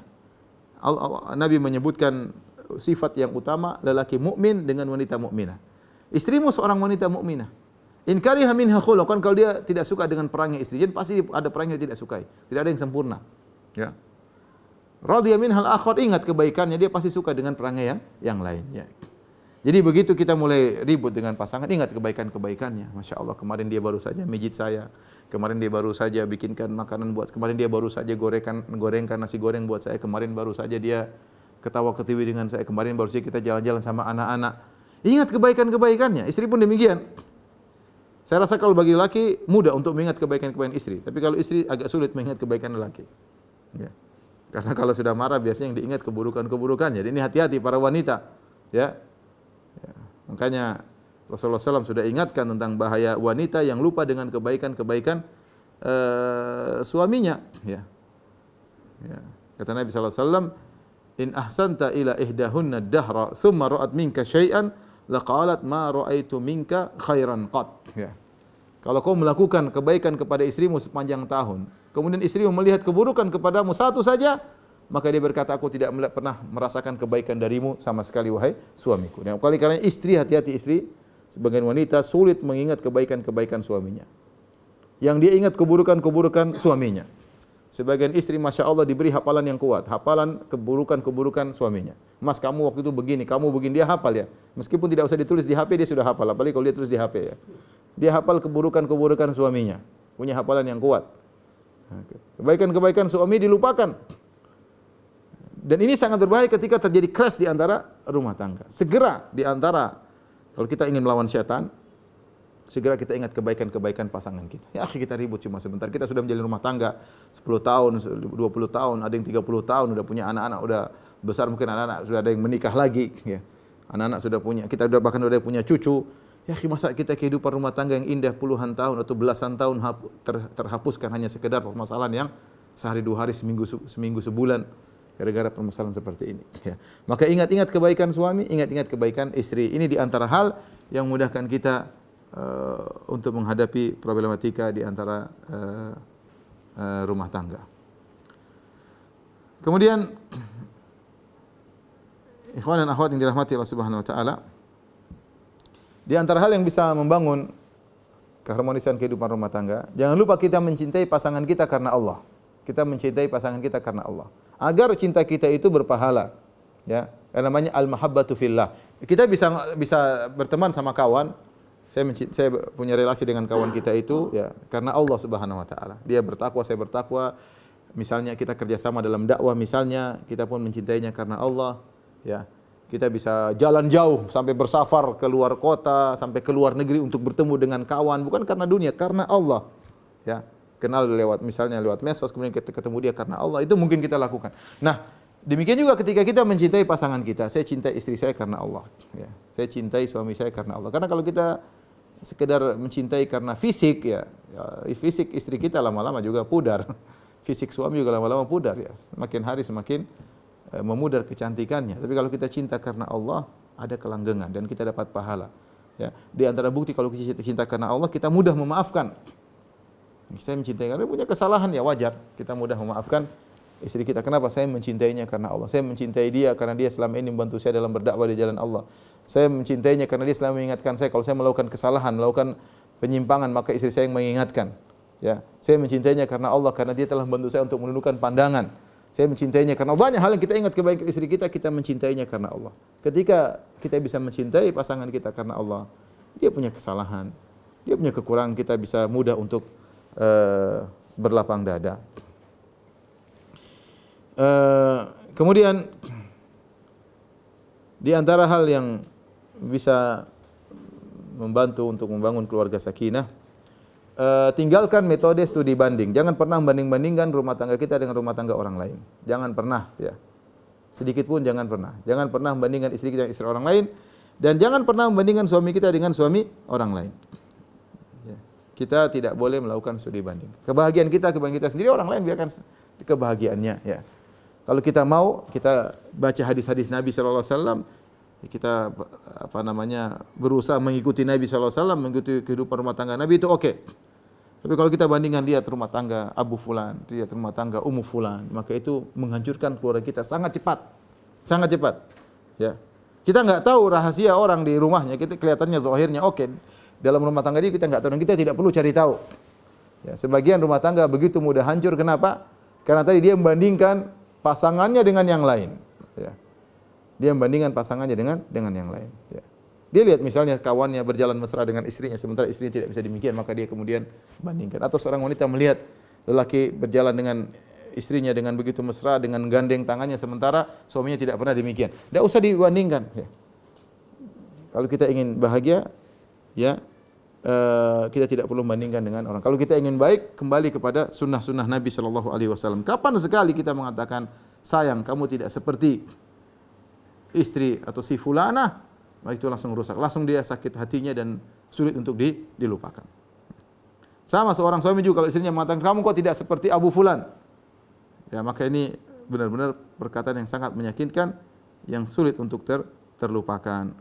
Nabi menyebutkan sifat yang utama lelaki mukmin dengan wanita mukminah. Istrimu seorang wanita mukminah. In kariha minha khuluqan, kalau dia tidak suka dengan perangnya istri, jadi pasti ada perang yang tidak sukai. Tidak ada yang sempurna. Ya. Radhiya minhal akhar, ingat kebaikannya, dia pasti suka dengan perangnya yang lain, ya. Jadi begitu kita mulai ribut dengan pasangan, ingat kebaikan-kebaikannya. Masya Allah, kemarin dia baru saja mijit saya, kemarin dia baru saja bikinkan makanan buat, kemarin dia baru saja gorengkan nasi goreng buat saya, kemarin baru saja dia ketawa-ketiwi dengan saya, kemarin baru saja kita jalan-jalan sama anak-anak. Ingat kebaikan-kebaikannya. Istri pun demikian. Saya rasa kalau bagi laki mudah untuk mengingat kebaikan-kebaikan istri, tapi kalau istri agak sulit mengingat kebaikan laki. Ya. Karena kalau sudah marah biasanya yang diingat keburukan-keburukannya. Jadi ini hati-hati para wanita, ya. Ya. Makanya Rasulullah SAW sudah ingatkan tentang bahaya wanita yang lupa dengan kebaikan-kebaikan suaminya. Ya. Ya. Kata Nabi SAW, in ahsanta ila ihdahunna dahra thumma ra'at minka syai'an laqalat ma ra'aitu minka khairan qat. Ya. Kalau kau melakukan kebaikan kepada istrimu sepanjang tahun, kemudian istrimu melihat keburukan kepadamu satu saja, maka dia berkata, aku tidak pernah merasakan kebaikan darimu sama sekali, wahai suamiku. Dan karena istri, hati-hati istri, sebagian wanita sulit mengingat kebaikan-kebaikan suaminya. Yang dia ingat keburukan-keburukan suaminya. Sebagian istri Masya Allah diberi hafalan yang kuat, hafalan keburukan-keburukan suaminya. Mas, kamu waktu itu begini, kamu begini, dia hafal ya. Meskipun tidak usah ditulis di HP, dia sudah hafal. Apalagi kalau dia tulis di HP ya. Dia hafal keburukan-keburukan suaminya. Punya hafalan yang kuat. Kebaikan-kebaikan suami dilupakan. Dan ini sangat berbahaya ketika terjadi clash di antara rumah tangga. Segera di antara, kalau kita ingin melawan syaitan, segera kita ingat kebaikan-kebaikan pasangan kita. Ya, kita ribut cuma sebentar. Kita sudah menjalin rumah tangga 10 tahun, 20 tahun, ada yang 30 tahun, udah punya anak-anak, udah besar mungkin anak-anak, sudah ada yang menikah lagi. Ya. Anak-anak sudah punya, kita udah bahkan udah punya cucu. Ya, masa kita kehidupan rumah tangga yang indah puluhan tahun atau belasan tahun terhapuskan hanya sekedar permasalahan yang sehari dua hari, seminggu sebulan. Gara-gara permasalahan seperti ini. Ya. Maka ingat-ingat kebaikan suami, ingat-ingat kebaikan istri. Ini di antara hal yang memudahkan kita untuk menghadapi problematika di antara rumah tangga. Kemudian, ikhwan dan akhwat yang dirahmati Allah Subhanahu wa taala, di antara hal yang bisa membangun keharmonisan kehidupan rumah tangga, jangan lupa kita mencintai pasangan kita karena Allah. Kita mencintai pasangan kita karena Allah. Agar cinta kita itu berpahala. Ya, yang namanya al-mahabbatu fillah. Kita bisa berteman sama kawan. Saya punya relasi dengan kawan kita itu ya karena Allah Subhanahu wa taala. Dia bertakwa, saya bertakwa. Misalnya kita kerjasama dalam dakwah, misalnya kita pun mencintainya karena Allah. Ya, kita bisa jalan jauh sampai bersafar ke luar kota, sampai ke luar negeri untuk bertemu dengan kawan, bukan karena dunia, karena Allah. Ya, kenal misalnya lewat medsos, kemudian kita ketemu dia karena Allah. Itu mungkin kita lakukan. Nah, demikian juga ketika kita mencintai pasangan kita. Saya cintai istri saya karena Allah. Ya, saya cintai suami saya karena Allah. Karena kalau kita sekedar mencintai karena fisik fisik istri kita lama-lama juga pudar. Fisik suami juga lama-lama pudar ya. Semakin hari semakin memudar kecantikannya. Tapi kalau kita cinta karena Allah, ada kelanggengan dan kita dapat pahala. Ya. Di antara bukti kalau kita cinta karena Allah, kita mudah memaafkan. Saya mencintai karena punya kesalahan ya wajar. Kita mudah memaafkan istri kita. Kenapa? Saya mencintainya karena Allah. Saya mencintai dia karena dia selama ini membantu saya dalam berdakwah di jalan Allah. Saya mencintainya karena dia selalu mengingatkan saya kalau saya melakukan kesalahan, melakukan penyimpangan, maka istri saya yang mengingatkan. Ya, saya mencintainya karena Allah, karena dia telah membantu saya untuk menundukkan pandangan. Saya mencintainya karena banyak hal yang kita ingat kebaikan istri kita, kita mencintainya karena Allah. Ketika kita bisa mencintai pasangan kita karena Allah, dia punya kesalahan, dia punya kekurangan, kita bisa mudah untuk berlapang dada. Kemudian di antara hal yang bisa membantu untuk membangun keluarga sakinah, tinggalkan metode studi banding. Jangan pernah banding-bandingkan rumah tangga kita dengan rumah tangga orang lain. Jangan pernah, ya. Sedikit pun jangan pernah. Jangan pernah membandingkan istri kita dengan istri orang lain, dan jangan pernah membandingkan suami kita dengan suami orang lain. Ya. Kita tidak boleh melakukan studi banding. Kebahagiaan kita sendiri, orang lain biarkan kebahagiaannya, ya. Kalau kita mau, kita baca hadis-hadis Nabi sallallahu alaihi wasallam, kita berusaha mengikuti Nabi sallallahu alaihi wasallam, mengikuti kehidupan rumah tangga Nabi, itu oke. Tapi kalau kita bandingkan lihat rumah tangga Abu Fulan, lihat rumah tangga Ummu Fulan, maka itu menghancurkan keluarga kita sangat cepat. Sangat cepat. Ya. Kita enggak tahu rahasia orang di rumahnya, kita kelihatannya zahirnya oke. Dalam rumah tangga dia kita enggak tahu, dan kita tidak perlu cari tahu. Ya, sebagian rumah tangga begitu mudah hancur, kenapa? Karena tadi dia membandingkan pasangannya dengan yang lain. Ya. Dia membandingkan pasangannya dengan yang lain. Ya. Dia lihat misalnya kawannya berjalan mesra dengan istrinya, sementara istrinya tidak bisa demikian, maka dia kemudian bandingkan. Atau seorang wanita melihat lelaki berjalan dengan istrinya dengan begitu mesra, dengan gandeng tangannya, sementara suaminya tidak pernah demikian. Tidak usah dibandingkan. Ya. Kalau kita ingin bahagia, ya kita tidak perlu membandingkan dengan orang. Kalau kita ingin baik, kembali kepada sunnah-sunnah Nabi Shallallahu Alaihi Wasallam. Kapan sekali kita mengatakan sayang, kamu tidak seperti istri atau si fulanah, maka itu langsung rusak, langsung dia sakit hatinya dan sulit untuk dilupakan. Sama seorang suami juga, kalau istrinya mengatakan kamu kok tidak seperti Abu Fulan, ya maka ini benar-benar perkataan yang sangat menyakitkan, yang sulit untuk terlupakan.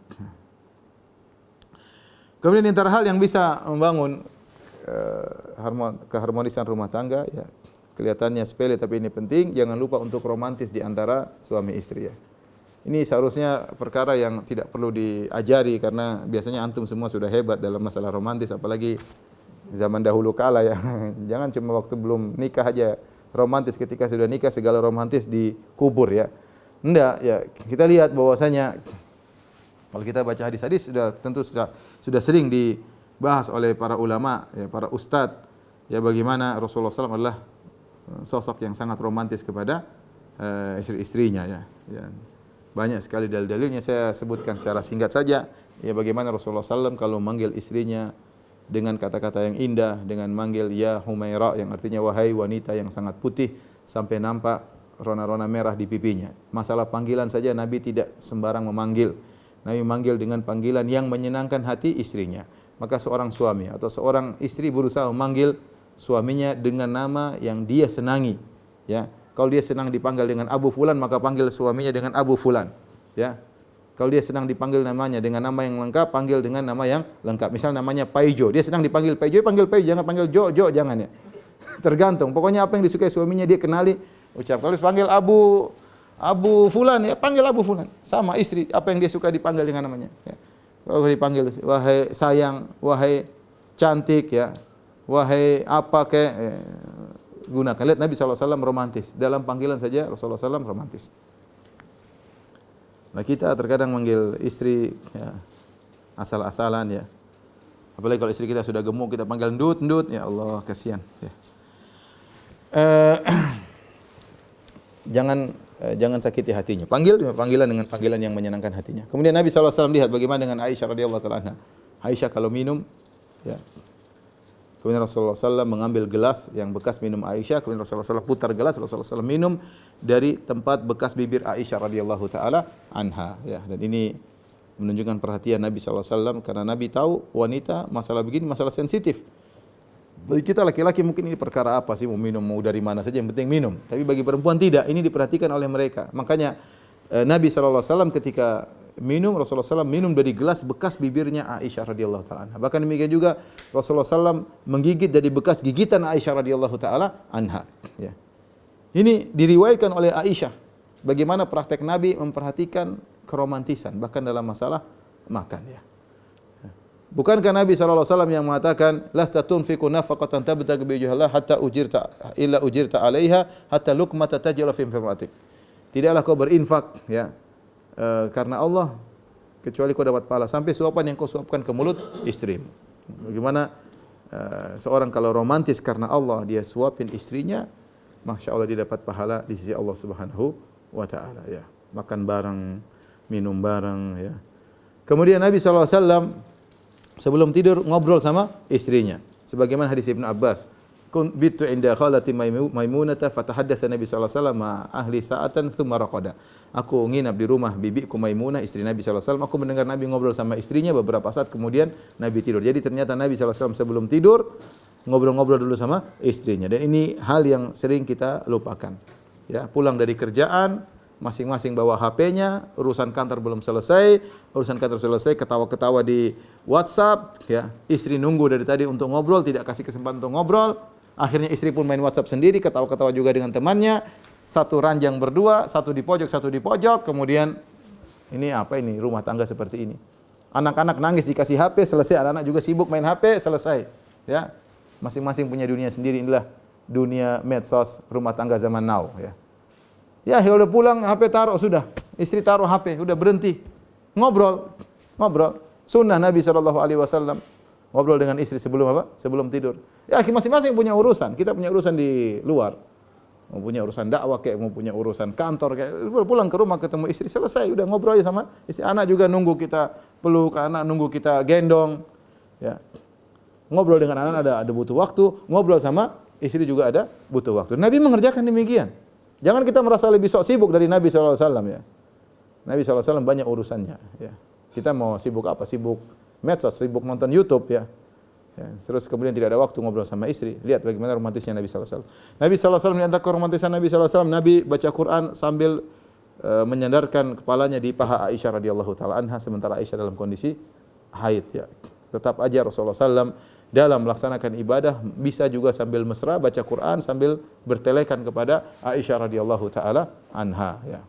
Kemudian antara hal yang bisa membangun keharmonisan rumah tangga, ya kelihatannya sepele tapi ini penting, jangan lupa untuk romantis di antara suami istri, ya. Ini seharusnya perkara yang tidak perlu diajari, karena biasanya antum semua sudah hebat dalam masalah romantis, apalagi zaman dahulu kala, ya. Jangan cuma waktu belum nikah aja romantis ketika sudah nikah segala romantis dikubur ya. Enggak ya, kita lihat bahwasanya kalau kita baca hadis-hadis sudah sering dibahas oleh para ulama ya, para ustadz ya, bagaimana Rasulullah SAW adalah sosok yang sangat romantis kepada istri-istrinya ya. Ya. Banyak sekali dalil-dalilnya, saya sebutkan secara singkat saja. Ya, bagaimana Rasulullah SAW kalau manggil istrinya dengan kata-kata yang indah, dengan manggil ya Humaira yang artinya wahai wanita yang sangat putih sampai nampak rona-rona merah di pipinya. Masalah panggilan saja Nabi tidak sembarang memanggil. Nabi manggil dengan panggilan yang menyenangkan hati istrinya. Maka seorang suami atau seorang istri berusaha memanggil suaminya dengan nama yang dia senangi. Ya. Kalau dia senang dipanggil dengan Abu Fulan, maka panggil suaminya dengan Abu Fulan. Ya. Kalau dia senang dipanggil namanya dengan nama yang lengkap, panggil dengan nama yang lengkap. Misal namanya Paijo, dia senang dipanggil Paijo, panggil Paijo, jangan panggil Jo, jangan ya. Tergantung. Pokoknya apa yang disukai suaminya dia kenali, ucap. Kalau dipanggil Abu Fulan ya, panggil Abu Fulan. Sama istri, apa yang dia suka dipanggil dengan namanya. Ya. Kalau dipanggil wahai sayang, wahai cantik ya, wahai apa kayak gunakan. Lihat Nabi SAW romantis. Dalam panggilan saja Rasulullah SAW romantis. Nah kita terkadang manggil istri ya, asal-asalan ya. Apalagi kalau istri kita sudah gemuk, kita panggil ndut, ya Allah kasihan. Ya. Jangan sakiti hatinya. Panggil panggilan dengan panggilan yang menyenangkan hatinya. Kemudian Nabi SAW lihat bagaimana dengan Aisyah radhiyallahu taala anha. Aisyah kalau minum ya, kemudian Rasulullah SAW mengambil gelas yang bekas minum Aisyah, kemudian Rasulullah SAW putar gelas, Rasulullah SAW minum dari tempat bekas bibir Aisyah radhiyallahu taala anha. Ya, dan ini menunjukkan perhatian Nabi SAW karena Nabi tahu wanita masalah begini masalah sensitif. Bagi kita laki-laki mungkin ini perkara apa sih, mau minum mau dari mana saja yang penting minum. Tapi bagi perempuan tidak, ini diperhatikan oleh mereka. Makanya Nabi SAW ketika minum, Rasulullah SAW minum dari gelas bekas bibirnya Aisyah radhiyallahu taala anha. Bahkan demikian juga Rasulullah SAW menggigit dari bekas gigitan Aisyah radhiyallahu taala anha. Ya. Ini diriwayatkan oleh Aisyah bagaimana praktek Nabi memperhatikan keromantisan bahkan dalam masalah makan ya. Bukankah Nabi SAW yang mengatakan lasta tunfiqu nafaqatan tabtaghi bi wajhillah hatta ujirta 'alaiha hatta luqmata tajla fi fimatik. Tidaklah kau berinfak ya karena Allah kecuali kau dapat pahala sampai suapan yang kau suapkan ke mulut istrimu. Bagaimana seorang kalau romantis karena Allah dia suapin istrinya, masya Allah dia dapat pahala di sisi Allah Subhanahu wa taala ya. Makan bareng, minum bareng ya. Kemudian Nabi SAW sebelum tidur ngobrol sama istrinya. Sebagaimana hadis Ibnu Abbas, bitu inda khalati Maimunata fatahaddatsa Nabi sallallahu alaihi wasallam ma ahli sa'atan tsumma raqada. Aku nginap di rumah bibiku Maimunah istri Nabi sallallahu alaihi wasallam. Aku mendengar Nabi ngobrol sama istrinya beberapa saat kemudian Nabi tidur. Jadi ternyata Nabi sallallahu alaihi wasallam sebelum tidur ngobrol-ngobrol dulu sama istrinya. Dan ini hal yang sering kita lupakan. Ya, pulang dari kerjaan masing-masing bawa HP-nya, urusan kantor belum selesai, ketawa-ketawa di WhatsApp ya. Istri nunggu dari tadi untuk ngobrol, tidak kasih kesempatan untuk ngobrol. Akhirnya istri pun main WhatsApp sendiri, ketawa-ketawa juga dengan temannya. Satu ranjang berdua, satu di pojok. Kemudian ini apa ini? Rumah tangga seperti ini. Anak-anak nangis dikasih HP, selesai. Anak-anak juga sibuk main HP, selesai. Ya, masing-masing punya dunia sendiri. Inilah dunia medsos rumah tangga zaman now. Ya, udah pulang HP taruh sudah. Istri taruh HP, udah berhenti. Ngobrol. Sunnah Nabi SAW. Ngobrol dengan istri sebelum apa? Sebelum tidur. Ya, masing-masing punya urusan. Kita punya urusan di luar. Mau punya urusan dakwah kayak mau punya urusan kantor kayak pulang ke rumah ketemu istri selesai, udah ngobrol aja sama istri. Anak juga nunggu kita peluk, anak nunggu kita gendong. Ya. Ngobrol dengan anak ada butuh waktu, ngobrol sama istri juga ada butuh waktu. Nabi mengerjakan demikian. Jangan kita merasa lebih sok sibuk dari Nabi SAW ya. Nabi SAW banyak urusannya. Ya. Kita mau sibuk apa? Sibuk medsos, sibuk nonton YouTube ya. Terus kemudian tidak ada waktu ngobrol sama istri. Lihat bagaimana romantisnya Nabi SAW. Nabi SAW di antara keromantisan Nabi SAW, Nabi baca Quran sambil menyandarkan kepalanya di paha Aisyah radhiyallahu taala anha sementara Aisyah dalam kondisi haid ya. Tetap aja Rasulullah SAW dalam melaksanakan ibadah bisa juga sambil mesra baca Quran sambil bertelekan kepada Aisyah radhiyallahu taala anha ya.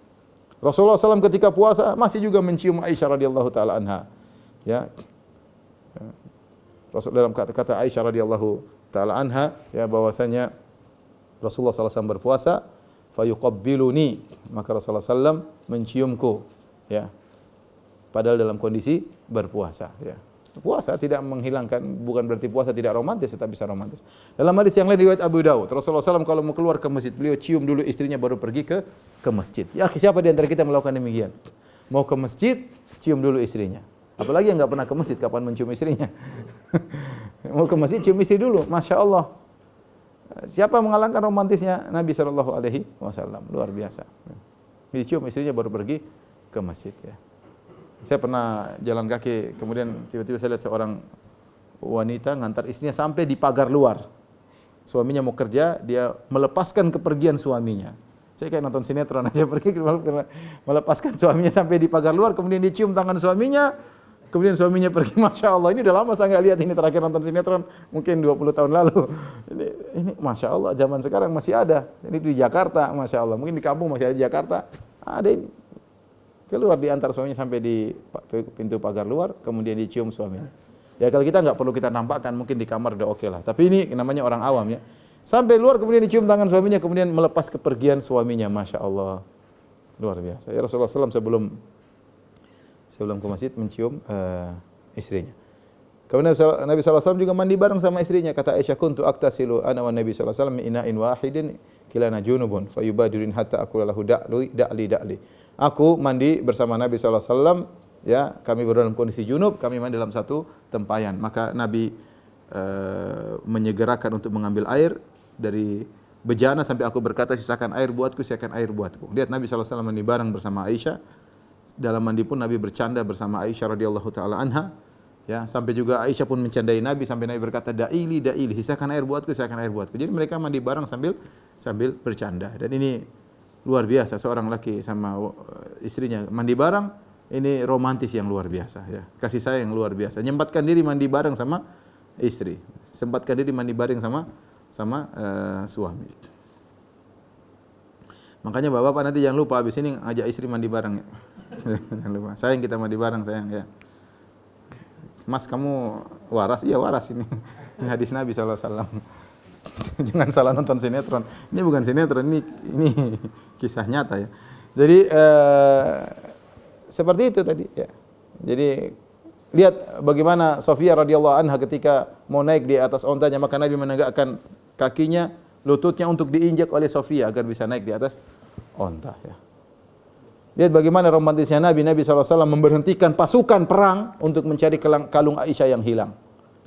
Rasulullah SAW ketika puasa masih juga mencium Aisyah radhiyallahu taala anha. Ya. Rasul dalam kata-kata Aisyah radhiyallahu taala anha ya bahwasanya Rasulullah SAW berpuasa, fayuqabbiluni, maka Rasulullah SAW menciumku, ya. Padahal dalam kondisi berpuasa, ya. Puasa tidak menghilangkan, bukan berarti puasa tidak romantis, tetap bisa romantis. Dalam hadis yang lain riwayat Abu Dawud, Rasulullah SAW kalau mau keluar ke masjid, beliau cium dulu istrinya baru pergi ke masjid. Ya, siapa di antara kita melakukan demikian? Mau ke masjid, cium dulu istrinya. Apalagi yang enggak pernah ke masjid, kapan mencium istrinya? Mau ke masjid, cium istri dulu, Masya Allah. Siapa mengalahkan romantisnya Nabi SAW? Luar biasa. Dicium istrinya baru pergi ke masjid, ya. Saya pernah jalan kaki, kemudian tiba-tiba saya lihat seorang wanita ngantar istrinya sampai di pagar luar. Suaminya mau kerja, dia melepaskan kepergian suaminya. Saya kayak nonton sinetron aja, pergi melepaskan suaminya sampai di pagar luar, kemudian dicium tangan suaminya, kemudian suaminya pergi. Masya Allah, ini udah lama saya nggak lihat ini, terakhir nonton sinetron mungkin 20 tahun lalu. Ini Masya Allah, zaman sekarang masih ada. Ini di Jakarta, Masya Allah. Mungkin di kampung masih ada di Jakarta. Ada ini. Keluar diantar suaminya sampai di pintu pagar luar, kemudian dicium suaminya. Ya kalau kita nggak perlu kita nampakkan, mungkin di kamar udah oke lah. Tapi ini namanya orang awam, ya. Sampai luar kemudian dicium tangan suaminya, kemudian melepas kepergian suaminya. Masya Allah, luar biasa. Ya Rasulullah SAW sebelum ke masjid mencium istrinya. Kemudian Nabi SAW juga mandi bareng sama istrinya. Kata Aisyah, kuntu aktasilu ana wa Nabi SAW min ina'in wahidin kilana junubun fayubadirin hatta aqula lahu da'li. Aku mandi bersama Nabi SAW, ya, kami dalam kondisi junub, kami mandi dalam satu tempayan. Maka Nabi menyegerakan untuk mengambil air dari bejana sampai aku berkata, sisakan air buatku, sisakan air buatku. Lihat Nabi SAW mandi bareng bersama Aisyah. Dalam mandi pun Nabi bercanda bersama Aisyah radhiyallahu taala anha. Ya, sampai juga Aisyah pun mencandai Nabi sampai Nabi berkata, da'ili, sisakan air buatku, sisakan air buatku. Jadi mereka mandi bareng sambil bercanda. Dan ini luar biasa, seorang laki sama istrinya mandi bareng, ini romantis yang luar biasa, ya. Kasih sayang yang luar biasa. Nyempatkan diri mandi bareng sama istri. Sempatkan diri mandi bareng sama suami. Makanya bapak-bapak nanti jangan lupa habis ini ajak istri mandi bareng, ya. Jangan lupa. Sayang kita mandi bareng, sayang, ya. Mas, kamu waras? Iya, waras ini. Ini hadis Nabi SAW. Jangan salah nonton sinetron. Ini bukan sinetron, ini kisah nyata, ya. Jadi seperti itu tadi, ya. Jadi lihat bagaimana Sofia radhiyallahu anha ketika mau naik di atas ontanya, maka Nabi menegakkan kakinya, lututnya untuk diinjak oleh Sofia agar bisa naik di atas onta, ya. Lihat bagaimana romantisnya Nabi SAW memberhentikan pasukan perang untuk mencari kalung Aisyah yang hilang.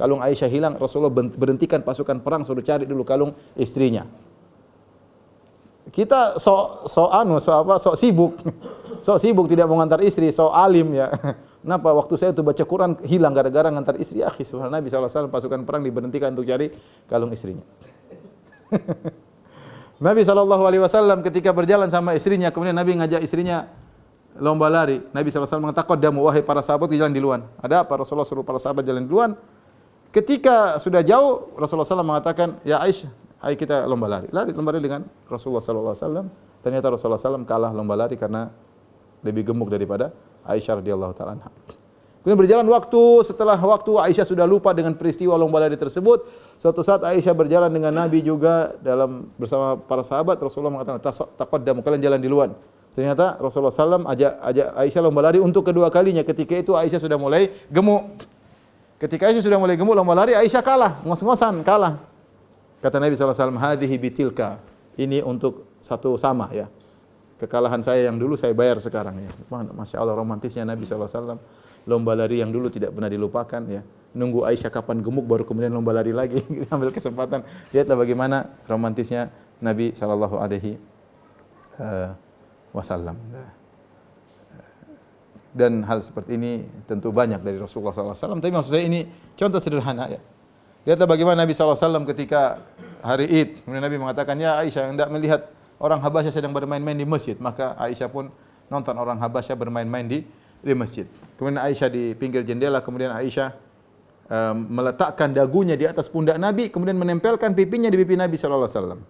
Kalung Aisyah hilang, Rasulullah berhentikan pasukan perang, suruh cari dulu kalung istrinya. Kita sok sibuk. Sok sibuk tidak mau ngantar istri, sok alim, ya. Kenapa waktu saya itu baca Quran hilang gara-gara ngantar istri? Akhi, subhanallah, Nabi SAW pasukan perang diberhentikan untuk cari kalung istrinya. Nabi SAW ketika berjalan sama istrinya, kemudian Nabi ngajak istrinya lomba lari. Nabi SAW mengatakan, "Qaddamu, wahai para sahabat, jalan duluan." Ada apa? Rasulullah suruh para sahabat jalan duluan. Ketika sudah jauh, Rasulullah SAW mengatakan, "Ya Aisyah, ayo kita lomba lari." Lomba lari dengan Rasulullah SAW. Ternyata Rasulullah SAW kalah lomba lari karena lebih gemuk daripada Aisyah radhiyallahu taala anha. Kemudian berjalan waktu, setelah waktu Aisyah sudah lupa dengan peristiwa lomba lari tersebut. Suatu saat Aisyah berjalan dengan Nabi juga bersama para sahabat. Rasulullah mengatakan, "Taqaddamu, kalian jalan duluan." Ternyata Rasulullah SAW ajak Aisyah lomba lari untuk kedua kalinya. Ketika itu Aisyah sudah mulai gemuk. Ketika Aisyah sudah mulai gemuk lomba lari, Aisyah kalah, ngos-ngosan kalah. Kata Nabi SAW, "Hadhihi bitilka." Ini untuk satu sama, ya. Kekalahan saya yang dulu saya bayar sekarang, ya. Masya Allah romantisnya Nabi SAW. Lomba lari yang dulu tidak pernah dilupakan, ya. Nunggu Aisyah kapan gemuk baru kemudian lomba lari lagi. Ambil kesempatan. Lihatlah bagaimana romantisnya Nabi sallallahu alaihi wasallam. Dan hal seperti ini tentu banyak dari Rasulullah SAW. Tapi maksud saya ini contoh sederhana, ya. Lihatlah bagaimana Nabi SAW ketika hari Id, kemudian Nabi mengatakan, "Ya Aisyah, hendak melihat orang Habasyah sedang bermain-main di masjid." Maka Aisyah pun nonton orang Habasyah bermain-main di masjid. Kemudian Aisyah di pinggir jendela, kemudian Aisyah meletakkan dagunya di atas pundak Nabi, kemudian menempelkan pipinya di pipi Nabi sallallahu alaihi wasallam.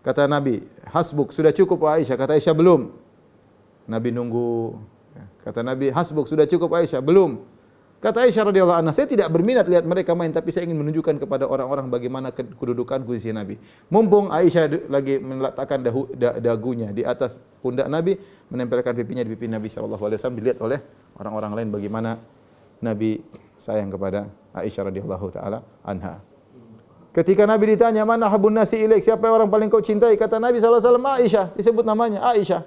Kata Nabi, "Hasbuk, sudah cukup Aisyah." Kata Aisyah, "Belum." Nabi nunggu. Kata Nabi, "Hasbuk, sudah cukup Aisyah." "Belum." Kata Aisyah radhiyallahu anha, saya tidak berminat lihat mereka main, tapi saya ingin menunjukkan kepada orang-orang bagaimana kedudukanku di sisi Nabi. Mumpung Aisyah lagi meletakkan dagunya di atas pundak Nabi, menempelkan pipinya di pipi Nabi sallallahu alaihi wasallam, dilihat oleh orang-orang lain bagaimana Nabi sayang kepada Aisyah radhiyallahu taala anha. Ketika Nabi ditanya, "Mana habun nasi ilaik?" Siapa orang paling kau cintai? Kata Nabi sallallahu alaihi wasallam, Aisyah. Disebut namanya Aisyah.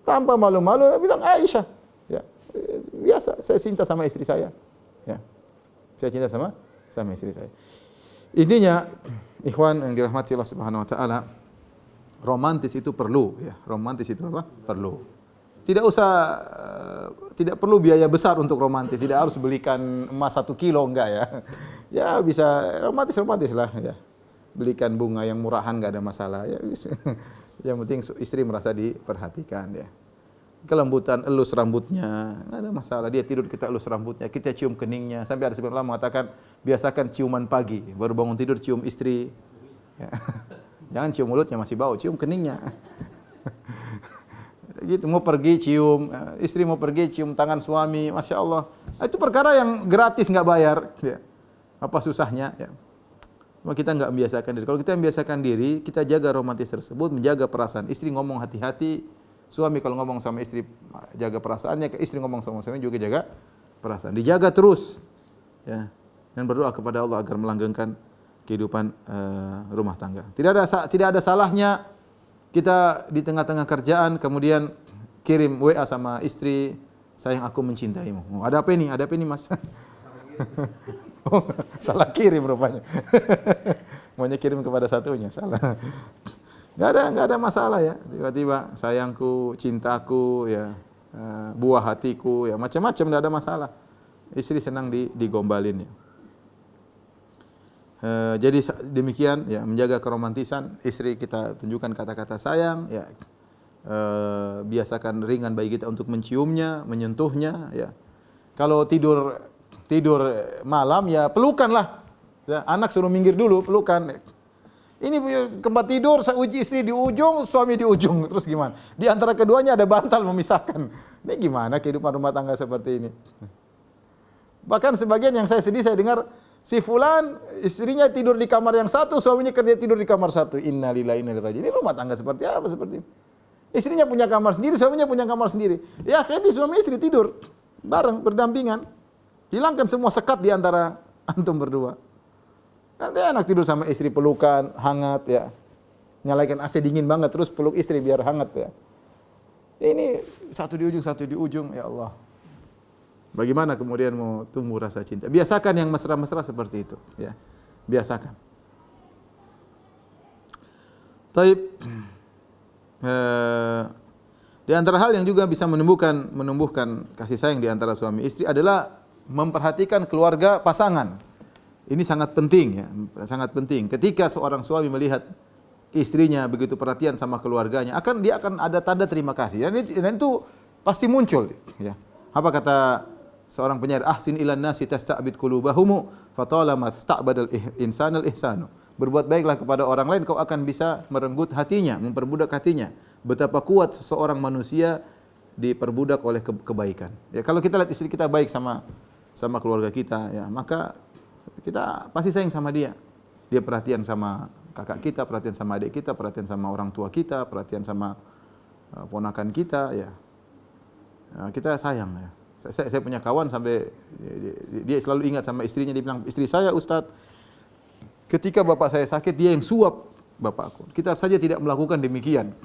Tanpa malu-malu dia bilang Aisyah. Ya. Biasa, saya cinta sama istri saya. Ya. Saya cinta sama istri saya. Intinya, ikhwan yang dirahmati Allah Subhanahu wa taala, romantis itu perlu, ya. Romantis itu apa? Perlu. Tidak perlu biaya besar untuk romantis. Tidak harus belikan emas 1 kilo, enggak ya. Ya bisa romantis lah ya. Belikan bunga yang murahan enggak ada masalah ya. Yang penting istri merasa diperhatikan ya. Kelembutan elus rambutnya, enggak ada masalah. Dia tidur kita elus rambutnya, kita cium keningnya. Sampai ada sebagian ulama mengatakan biasakan ciuman pagi, baru bangun tidur cium istri. Ya. Jangan cium mulutnya masih bau, cium keningnya. Gitu, mau pergi cium, istri mau pergi cium tangan suami, masya Allah. Itu perkara yang gratis nggak bayar. Ya. Apa susahnya? Ya. Cuma kita nggak membiasakan diri. Kalau kita membiasakan diri, kita jaga romantis tersebut, menjaga perasaan. Istri ngomong hati-hati, suami kalau ngomong sama istri jaga perasaannya, istri ngomong sama suami juga jaga perasaan. Dijaga terus, ya. Dan berdoa kepada Allah agar melanggengkan kehidupan rumah tangga. Tidak ada salahnya kita di tengah-tengah kerjaan kemudian kirim WA sama istri, sayang aku mencintaimu. Ada apa ini? Ada apa ini, Mas? Oh, salah kirim rupanya. Maunya kirim kepada satunya, salah. Enggak ada masalah ya. Tiba-tiba sayangku, cintaku ya, buah hatiku ya, macam-macam enggak ada masalah. Istri senang digombalin ya. Jadi demikian ya, menjaga keromantisan istri, kita tunjukkan kata-kata sayang ya, biasakan ringan bagi kita untuk menciumnya, menyentuhnya ya. Kalau tidur malam ya pelukanlah ya, anak suruh minggir dulu, pelukan. Ini tempat tidur, istri di ujung, suami di ujung, terus gimana? Di antara keduanya ada bantal memisahkan. Ini gimana kehidupan rumah tangga seperti ini? Bahkan sebagian yang saya sedih, saya dengar si fulan istrinya tidur di kamar yang satu, suaminya kerja tidur di kamar satu. Innalillahi wa inna ilaihi raji'un. Ini rumah tangga seperti apa seperti ini? Istrinya punya kamar sendiri, suaminya punya kamar sendiri. Ya akhirnya suami istri tidur bareng, berdampingan. Hilangkan semua sekat di antara antum berdua. Nanti enak tidur sama istri, pelukan, hangat ya. Nyalakan AC dingin banget, terus peluk istri biar hangat ya. Ini satu di ujung, ya Allah. Bagaimana kemudian mau tumbuh rasa cinta? Biasakan yang mesra-mesra seperti itu, ya. Biasakan. Taib. Di antara hal yang juga bisa menumbuhkan kasih sayang di antara suami istri adalah memperhatikan keluarga pasangan. Ini sangat penting ya, sangat penting. Ketika seorang suami melihat istrinya begitu perhatian sama keluarganya, dia akan ada tanda terima kasih. Dan itu pasti muncul ya. Apa kata seorang penyair, ahsin ilan nasi tasta'bid qulubahumu fatalama sta'badal insanal ihsanu. Berbuat baiklah kepada orang lain, kau akan bisa merenggut hatinya, memperbudak hatinya. Betapa kuat seseorang manusia diperbudak oleh kebaikan. Ya, kalau kita lihat istri kita baik sama keluarga kita, ya, maka kita pasti sayang sama dia. Dia perhatian sama kakak kita, perhatian sama adik kita, perhatian sama orang tua kita, perhatian sama ponakan kita, ya. Kita sayang ya. Saya punya kawan sampai dia selalu ingat sama istrinya, dia bilang, istri saya Ustadz, ketika bapak saya sakit dia yang suap bapakku. Kita saja tidak melakukan demikian.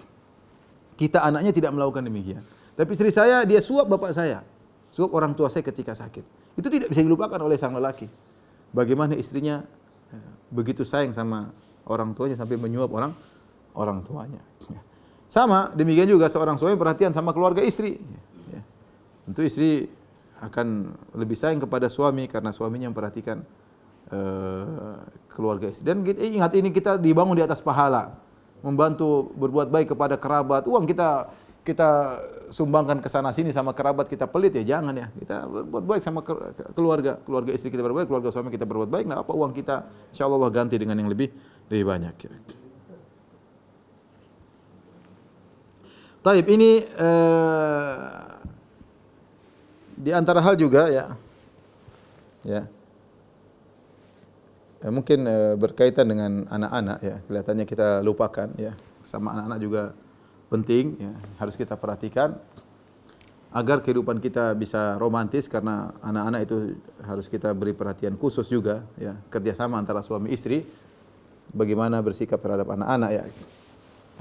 Kita anaknya tidak melakukan demikian. Tapi istri saya dia suap bapak saya, suap orang tua saya ketika sakit. Itu tidak bisa dilupakan oleh sang lelaki. Bagaimana istrinya begitu sayang sama orang tuanya sampai menyuap orang tuanya. Sama demikian juga seorang suami perhatian sama keluarga istri. Tentu istri akan lebih sayang kepada suami karena suaminya memperhatikan keluarga istri. Dan ingat, ini kita dibangun di atas pahala, membantu berbuat baik kepada kerabat. Uang kita sumbangkan ke sana sini sama kerabat kita pelit ya, jangan ya. Kita berbuat baik sama keluarga istri kita berbuat baik, keluarga suami kita berbuat baik. Nah, apa uang kita insyaallah Allah ganti dengan yang lebih banyak. Taib, ini di antara hal juga ya, Ya. Mungkin berkaitan dengan anak-anak ya, kelihatannya kita lupakan ya. Sama anak-anak juga penting ya, harus kita perhatikan agar kehidupan kita bisa romantis, karena anak-anak itu harus kita beri perhatian khusus juga ya. Kerjasama antara suami istri bagaimana bersikap terhadap anak-anak ya.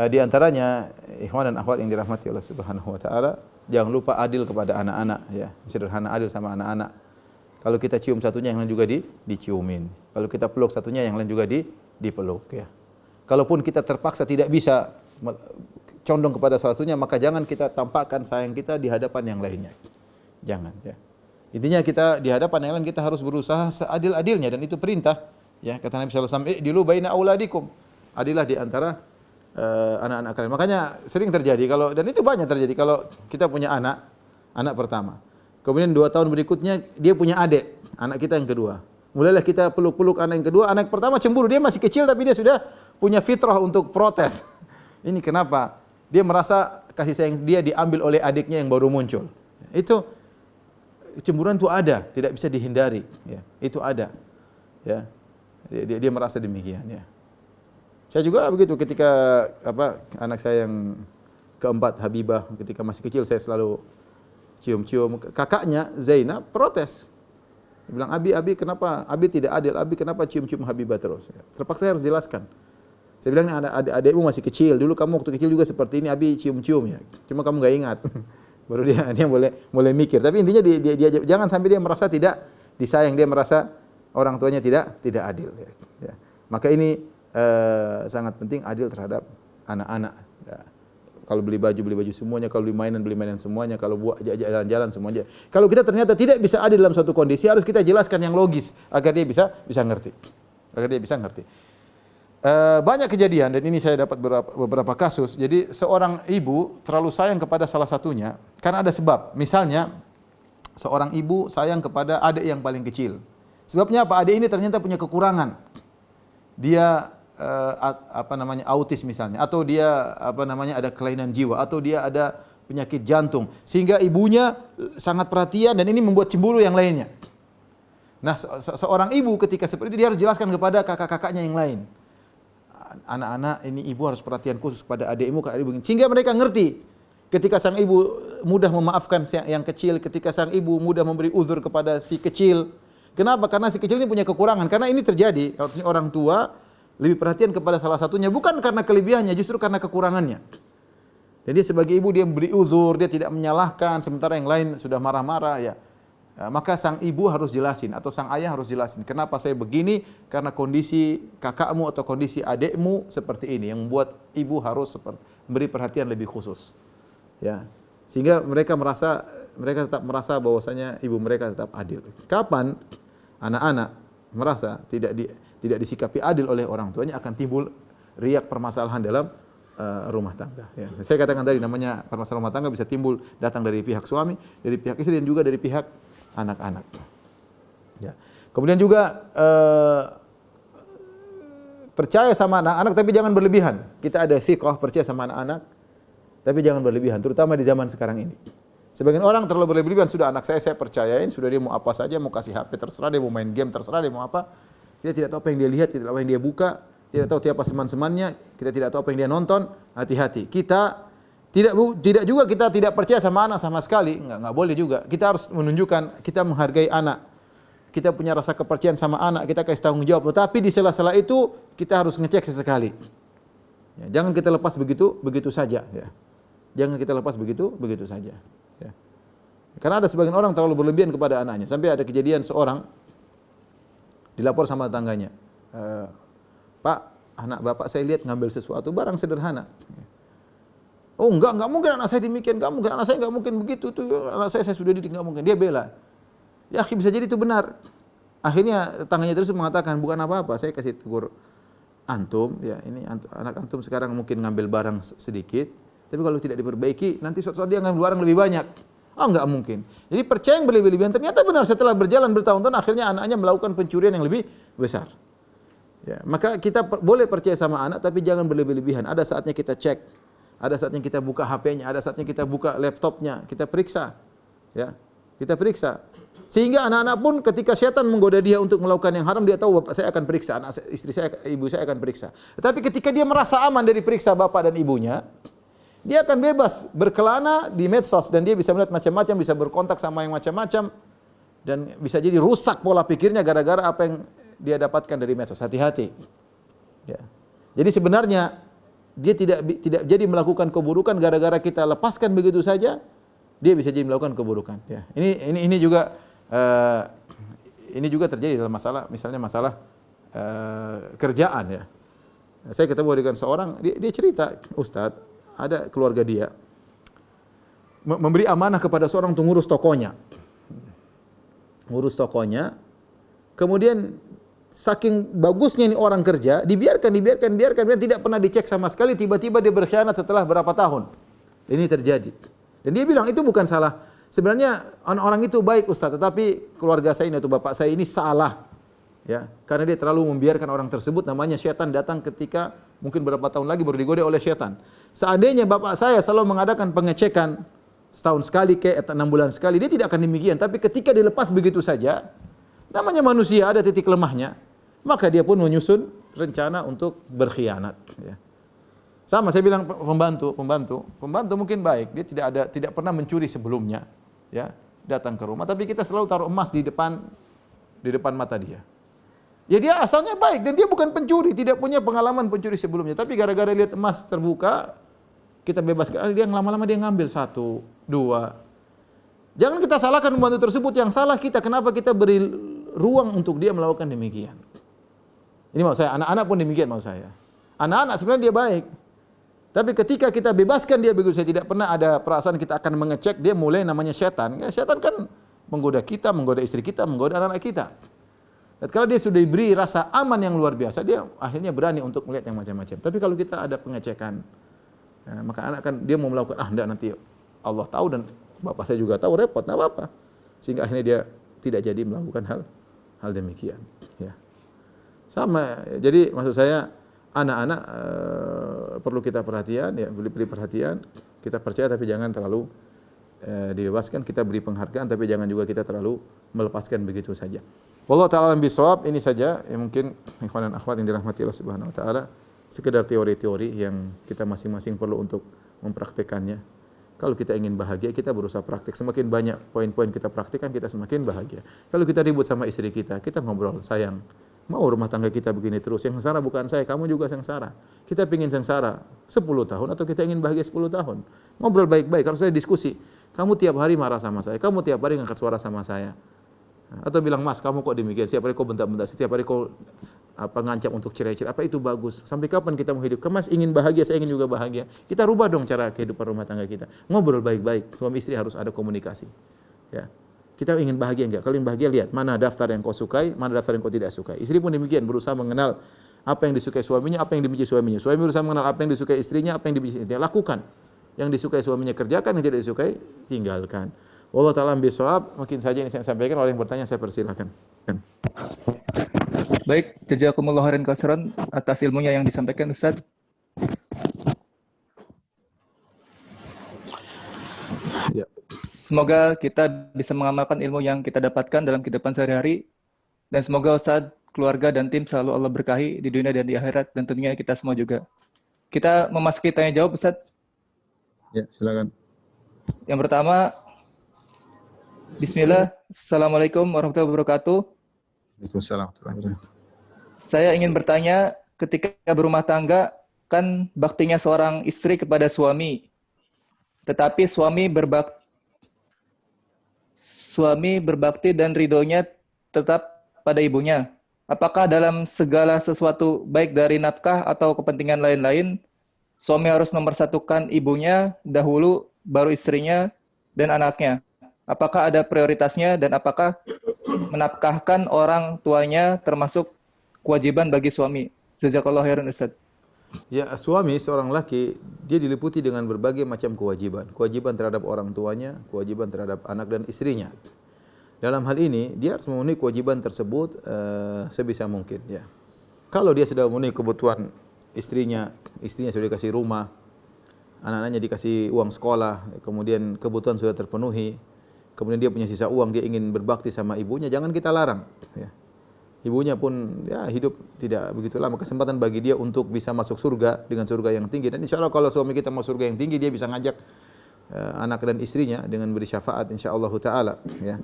Di antaranya ikhwan dan akhwat yang dirahmati Allah Subhanahu wa taala, jangan lupa adil kepada anak-anak ya. Sederhana adil sama anak-anak. Kalau kita cium satunya, yang lain juga diciumin. Kalau kita peluk satunya, yang lain juga dipeluk ya. Kalaupun kita terpaksa tidak bisa condong kepada salah satunya, maka jangan kita tampakkan sayang kita di hadapan yang lainnya. Jangan ya. Intinya kita di hadapan yang lain kita harus berusaha seadil-adilnya, dan itu perintah ya. Kata Nabi sallallahu alaihi wasallam, "I'dilu baina auladikum." Adilah di antara anak-anak kalian. Makanya sering terjadi dan itu banyak terjadi kalau kita punya anak pertama. Kemudian 2 tahun berikutnya dia punya adik, anak kita yang kedua. Mulailah kita peluk-peluk anak yang kedua, anak pertama cemburu, dia masih kecil tapi dia sudah punya fitrah untuk protes. Ini kenapa? Dia merasa kasih sayang dia diambil oleh adiknya yang baru muncul. Itu cemburuan itu ada, tidak bisa dihindari. Ya, itu ada. Ya, dia merasa demikian. Ya. Saya juga begitu ketika anak saya yang keempat Habibah, ketika masih kecil saya selalu cium-cium. Kakaknya Zainab protes. Dia bilang, Abi kenapa? Abi tidak adil. Abi kenapa cium-cium Habibah terus? Terpaksa saya harus jelaskan. Saya bilang, adikmu masih kecil. Dulu kamu waktu kecil juga seperti ini, Abi cium-cium ya. Cuma kamu enggak ingat. Baru dia mulai mikir. Tapi intinya dia jangan sampai dia merasa tidak disayang, dia merasa orang tuanya tidak adil ya. Maka ini sangat penting adil terhadap anak-anak. Ya. Kalau beli baju semuanya, kalau beli mainan semuanya, kalau buat jalan-jalan semuanya. Kalau kita ternyata tidak bisa adil dalam suatu kondisi, harus kita jelaskan yang logis agar dia bisa ngerti. Banyak kejadian, dan ini saya dapat beberapa kasus. Jadi seorang ibu terlalu sayang kepada salah satunya karena ada sebab. Misalnya seorang ibu sayang kepada adik yang paling kecil. Sebabnya apa? Adik ini ternyata punya kekurangan. Dia autis misalnya, atau dia ada kelainan jiwa, atau dia ada penyakit jantung, sehingga ibunya sangat perhatian, dan ini membuat cemburu yang lainnya. Nah, seorang ibu ketika seperti itu dia harus jelaskan kepada kakak-kakaknya yang lain. Anak-anak, ini ibu harus perhatian khusus kepada adikmu, sehingga mereka ngerti. Ketika sang ibu mudah memaafkan yang kecil, ketika sang ibu mudah memberi uzur kepada si kecil. Kenapa? Karena si kecil ini punya kekurangan. Karena ini terjadi, harusnya orang tua lebih perhatian kepada salah satunya, bukan karena kelebihannya, justru karena kekurangannya. Dan dia sebagai ibu, dia memberi uzur, dia tidak menyalahkan, sementara yang lain sudah marah-marah ya. Maka sang ibu harus jelasin, atau sang ayah harus jelasin, kenapa saya begini, karena kondisi kakakmu atau kondisi adikmu seperti ini, yang membuat ibu harus memberi perhatian lebih khusus. Ya. Sehingga mereka tetap merasa bahwasanya ibu mereka tetap adil. Kapan anak-anak merasa tidak disikapi adil oleh orang tuanya, akan timbul riak permasalahan dalam rumah tangga. Ya. Saya katakan tadi, namanya permasalahan rumah tangga bisa timbul datang dari pihak suami, dari pihak istri, dan juga dari pihak anak-anak. Ya. Kemudian juga percaya sama anak-anak, tapi jangan berlebihan. Kita ada thiqah, percaya sama anak-anak, tapi jangan berlebihan, terutama di zaman sekarang ini. Sebagian orang terlalu berlebihan, sudah anak saya percayain, sudah dia mau apa saja, mau kasih HP terserah, dia mau main game terserah, dia mau apa. Kita tidak tahu apa yang dia lihat, tidak tahu apa yang dia buka, tidak tahu siapa teman-temannya, kita tidak tahu apa yang dia nonton. Hati-hati. Kita tidak percaya sama anak sama sekali, enggak boleh juga. Kita harus menunjukkan kita menghargai anak. Kita punya rasa kepercayaan sama anak, kita kasih tanggung jawab. Tetapi di sela-sela itu kita harus ngecek sesekali. Ya, jangan kita lepas begitu saja. Ya. Jangan kita lepas begitu saja. Ya. Karena ada sebagian orang terlalu berlebihan kepada anaknya. Sampai ada kejadian seorang dilapor sama tetangganya, Pak, anak bapak saya lihat ngambil sesuatu barang sederhana. Oh enggak mungkin anak saya demikian, enggak mungkin anak saya enggak mungkin begitu tuh, anak saya sudah didik, enggak mungkin. Dia bela. Ya, bisa jadi itu benar. Akhirnya tetangganya terus mengatakan, bukan apa-apa, saya kasih tegur antum, ya ini anak antum sekarang mungkin ngambil barang sedikit, tapi kalau tidak diperbaiki nanti suatu saat dia ngambil barang lebih banyak. Oh, enggak mungkin. Jadi percaya yang berlebihan, ternyata benar, setelah berjalan bertahun-tahun akhirnya anaknya melakukan pencurian yang lebih besar. Ya, maka kita boleh percaya sama anak, tapi jangan berlebihan. Ada saatnya kita cek, ada saatnya kita buka HP-nya, ada saatnya kita buka laptopnya, kita periksa. Ya. Kita periksa. Sehingga anak-anak pun ketika setan menggoda dia untuk melakukan yang haram, dia tahu bapak saya akan periksa, istri saya, ibu saya akan periksa. Tetapi ketika dia merasa aman dari periksa bapak dan ibunya, dia akan bebas berkelana di medsos dan dia bisa melihat macam-macam, bisa berkontak sama yang macam-macam dan bisa jadi rusak pola pikirnya gara-gara apa yang dia dapatkan dari medsos. Hati-hati. Ya. Jadi sebenarnya dia tidak jadi melakukan keburukan gara-gara kita lepaskan begitu saja, dia bisa jadi melakukan keburukan. Ya. Ini juga terjadi dalam masalah, misalnya masalah kerjaan ya. Saya ketemu dengan seorang, dia cerita, Ustadz, ada keluarga dia memberi amanah kepada seorang untuk ngurus tokonya. Ngurus tokonya. Kemudian saking bagusnya ini orang kerja, dibiarkan tidak pernah dicek sama sekali, tiba-tiba dia berkhianat setelah berapa tahun. Ini terjadi. Dan dia bilang itu bukan salah. Sebenarnya orang itu baik Ustaz, tetapi keluarga saya ini atau bapak saya ini salah. Ya, karena dia terlalu membiarkan orang tersebut, namanya syaitan datang ketika mungkin beberapa tahun lagi baru digoda oleh syaitan. Seandainya bapak saya selalu mengadakan pengecekan setahun sekali atau 6 bulan sekali, dia tidak akan demikian. Tapi ketika dilepas begitu saja, namanya manusia ada titik lemahnya, maka dia pun menyusun rencana untuk berkhianat. Ya. Sama saya bilang pembantu mungkin baik, dia tidak pernah mencuri sebelumnya, ya, datang ke rumah. Tapi kita selalu taruh emas di depan mata dia. Ya dia asalnya baik dan dia bukan pencuri, tidak punya pengalaman pencuri sebelumnya. Tapi gara-gara lihat emas terbuka, kita bebaskan. Dia lama-lama dia ngambil 1, 2. Jangan kita salahkan pembantu tersebut, yang salah kita. Kenapa kita beri ruang untuk dia melakukan demikian? Ini maksud saya, anak-anak pun demikian maksud saya. Anak-anak sebenarnya dia baik. Tapi ketika kita bebaskan dia begitu saja, tidak pernah ada perasaan kita akan mengecek, dia mulai namanya setan. Ya, setan kan menggoda kita, menggoda istri kita, menggoda anak-anak kita. Dan kalau dia sudah diberi rasa aman yang luar biasa, dia akhirnya berani untuk melihat yang macam-macam. Tapi kalau kita ada pengecekan, maka anak kan dia mau melakukan, enggak, nanti Allah tahu dan bapak saya juga tahu, repot, enggak apa-apa. Sehingga akhirnya dia tidak jadi melakukan hal demikian. Ya. Sama, jadi maksud saya anak-anak perlu kita perhatian, ya, beri perhatian, kita percaya tapi jangan terlalu dibebaskan, kita beri penghargaan tapi jangan juga kita terlalu melepaskan begitu saja. Wallahu ta'ala alam bisawab. Ini saja yang mungkin ikhwan dan akhwat yang dirahmati Allah Subhanahu wa taala, sekedar teori-teori yang kita masing-masing perlu untuk mempraktekannya. Kalau kita ingin bahagia, kita berusaha praktik. Semakin banyak poin-poin kita praktikkan, kita semakin bahagia. Kalau kita ribut sama istri kita ngobrol, sayang, mau rumah tangga kita begini terus, yang sengsara bukan saya, kamu juga sengsara. Kita ingin sengsara 10 tahun atau kita ingin bahagia 10 tahun. Ngobrol baik-baik, kalau saya diskusi, kamu tiap hari marah sama saya, kamu tiap hari ngangkat suara sama saya. Atau bilang, Mas, kamu kok demikian, setiap hari kau bentak-bentak, setiap hari kau ngancam untuk cerai-cerai, apa itu bagus? Sampai kapan kita mau hidup? Mas ingin bahagia, saya ingin juga bahagia. Kita rubah dong cara kehidupan rumah tangga kita. Ngobrol baik-baik, suami istri harus ada komunikasi. Ya. Kita ingin bahagia enggak? Kalau ingin bahagia, lihat mana daftar yang kau sukai, mana daftar yang kau tidak sukai. Istri pun demikian, berusaha mengenal apa yang disukai suaminya, apa yang dibenci suaminya. Suami berusaha mengenal apa yang disukai istrinya, apa yang dibenci istrinya. Lakukan. Yang disukai suaminya kerjakan, yang tidak disukai tinggalkan. Wallahu ta'ala bishawab. Mungkin saja ini saya sampaikan. Oleh yang bertanya saya persilakan. Baik, jazakumullah khairan katsiran atas ilmunya yang disampaikan Ustaz. Ya. Semoga kita bisa mengamalkan ilmu yang kita dapatkan dalam kehidupan sehari-hari, dan semoga Ustaz, keluarga dan tim selalu Allah berkahi di dunia dan di akhirat, dan tentunya kita semua juga. Kita memasuki tanya jawab Ustaz. Ya, silakan. Yang pertama, Bismillah, Assalamualaikum warahmatullahi wabarakatuh. Waalaikumsalam warahmatullahi wabarakatuh. Saya ingin bertanya, ketika berumah tangga, kan baktinya seorang istri kepada suami, tetapi suami berbakti dan ridhonya tetap pada ibunya. Apakah dalam segala sesuatu, baik dari nafkah atau kepentingan lain-lain, suami harus nomor-satukan ibunya dahulu, baru istrinya dan anaknya? Apakah ada prioritasnya dan apakah menafkahkan orang tuanya termasuk kewajiban bagi suami? Jazakallahu khairan Ustaz. Ya, suami seorang laki, dia diliputi dengan berbagai macam kewajiban. Kewajiban terhadap orang tuanya, kewajiban terhadap anak dan istrinya. Dalam hal ini, dia harus memenuhi kewajiban tersebut sebisa mungkin. Ya. Kalau dia sudah memenuhi kebutuhan istrinya sudah dikasih rumah, anak-anaknya dikasih uang sekolah, kemudian kebutuhan sudah terpenuhi, kemudian dia punya sisa uang, dia ingin berbakti sama ibunya, jangan kita larang. Ya. Ibunya pun ya hidup tidak begitu lama, kesempatan bagi dia untuk bisa masuk surga dengan surga yang tinggi. Dan insya Allah kalau suami kita mau surga yang tinggi, dia bisa ngajak anak dan istrinya dengan beri syafaat insya Allah Ta'ala. Ya.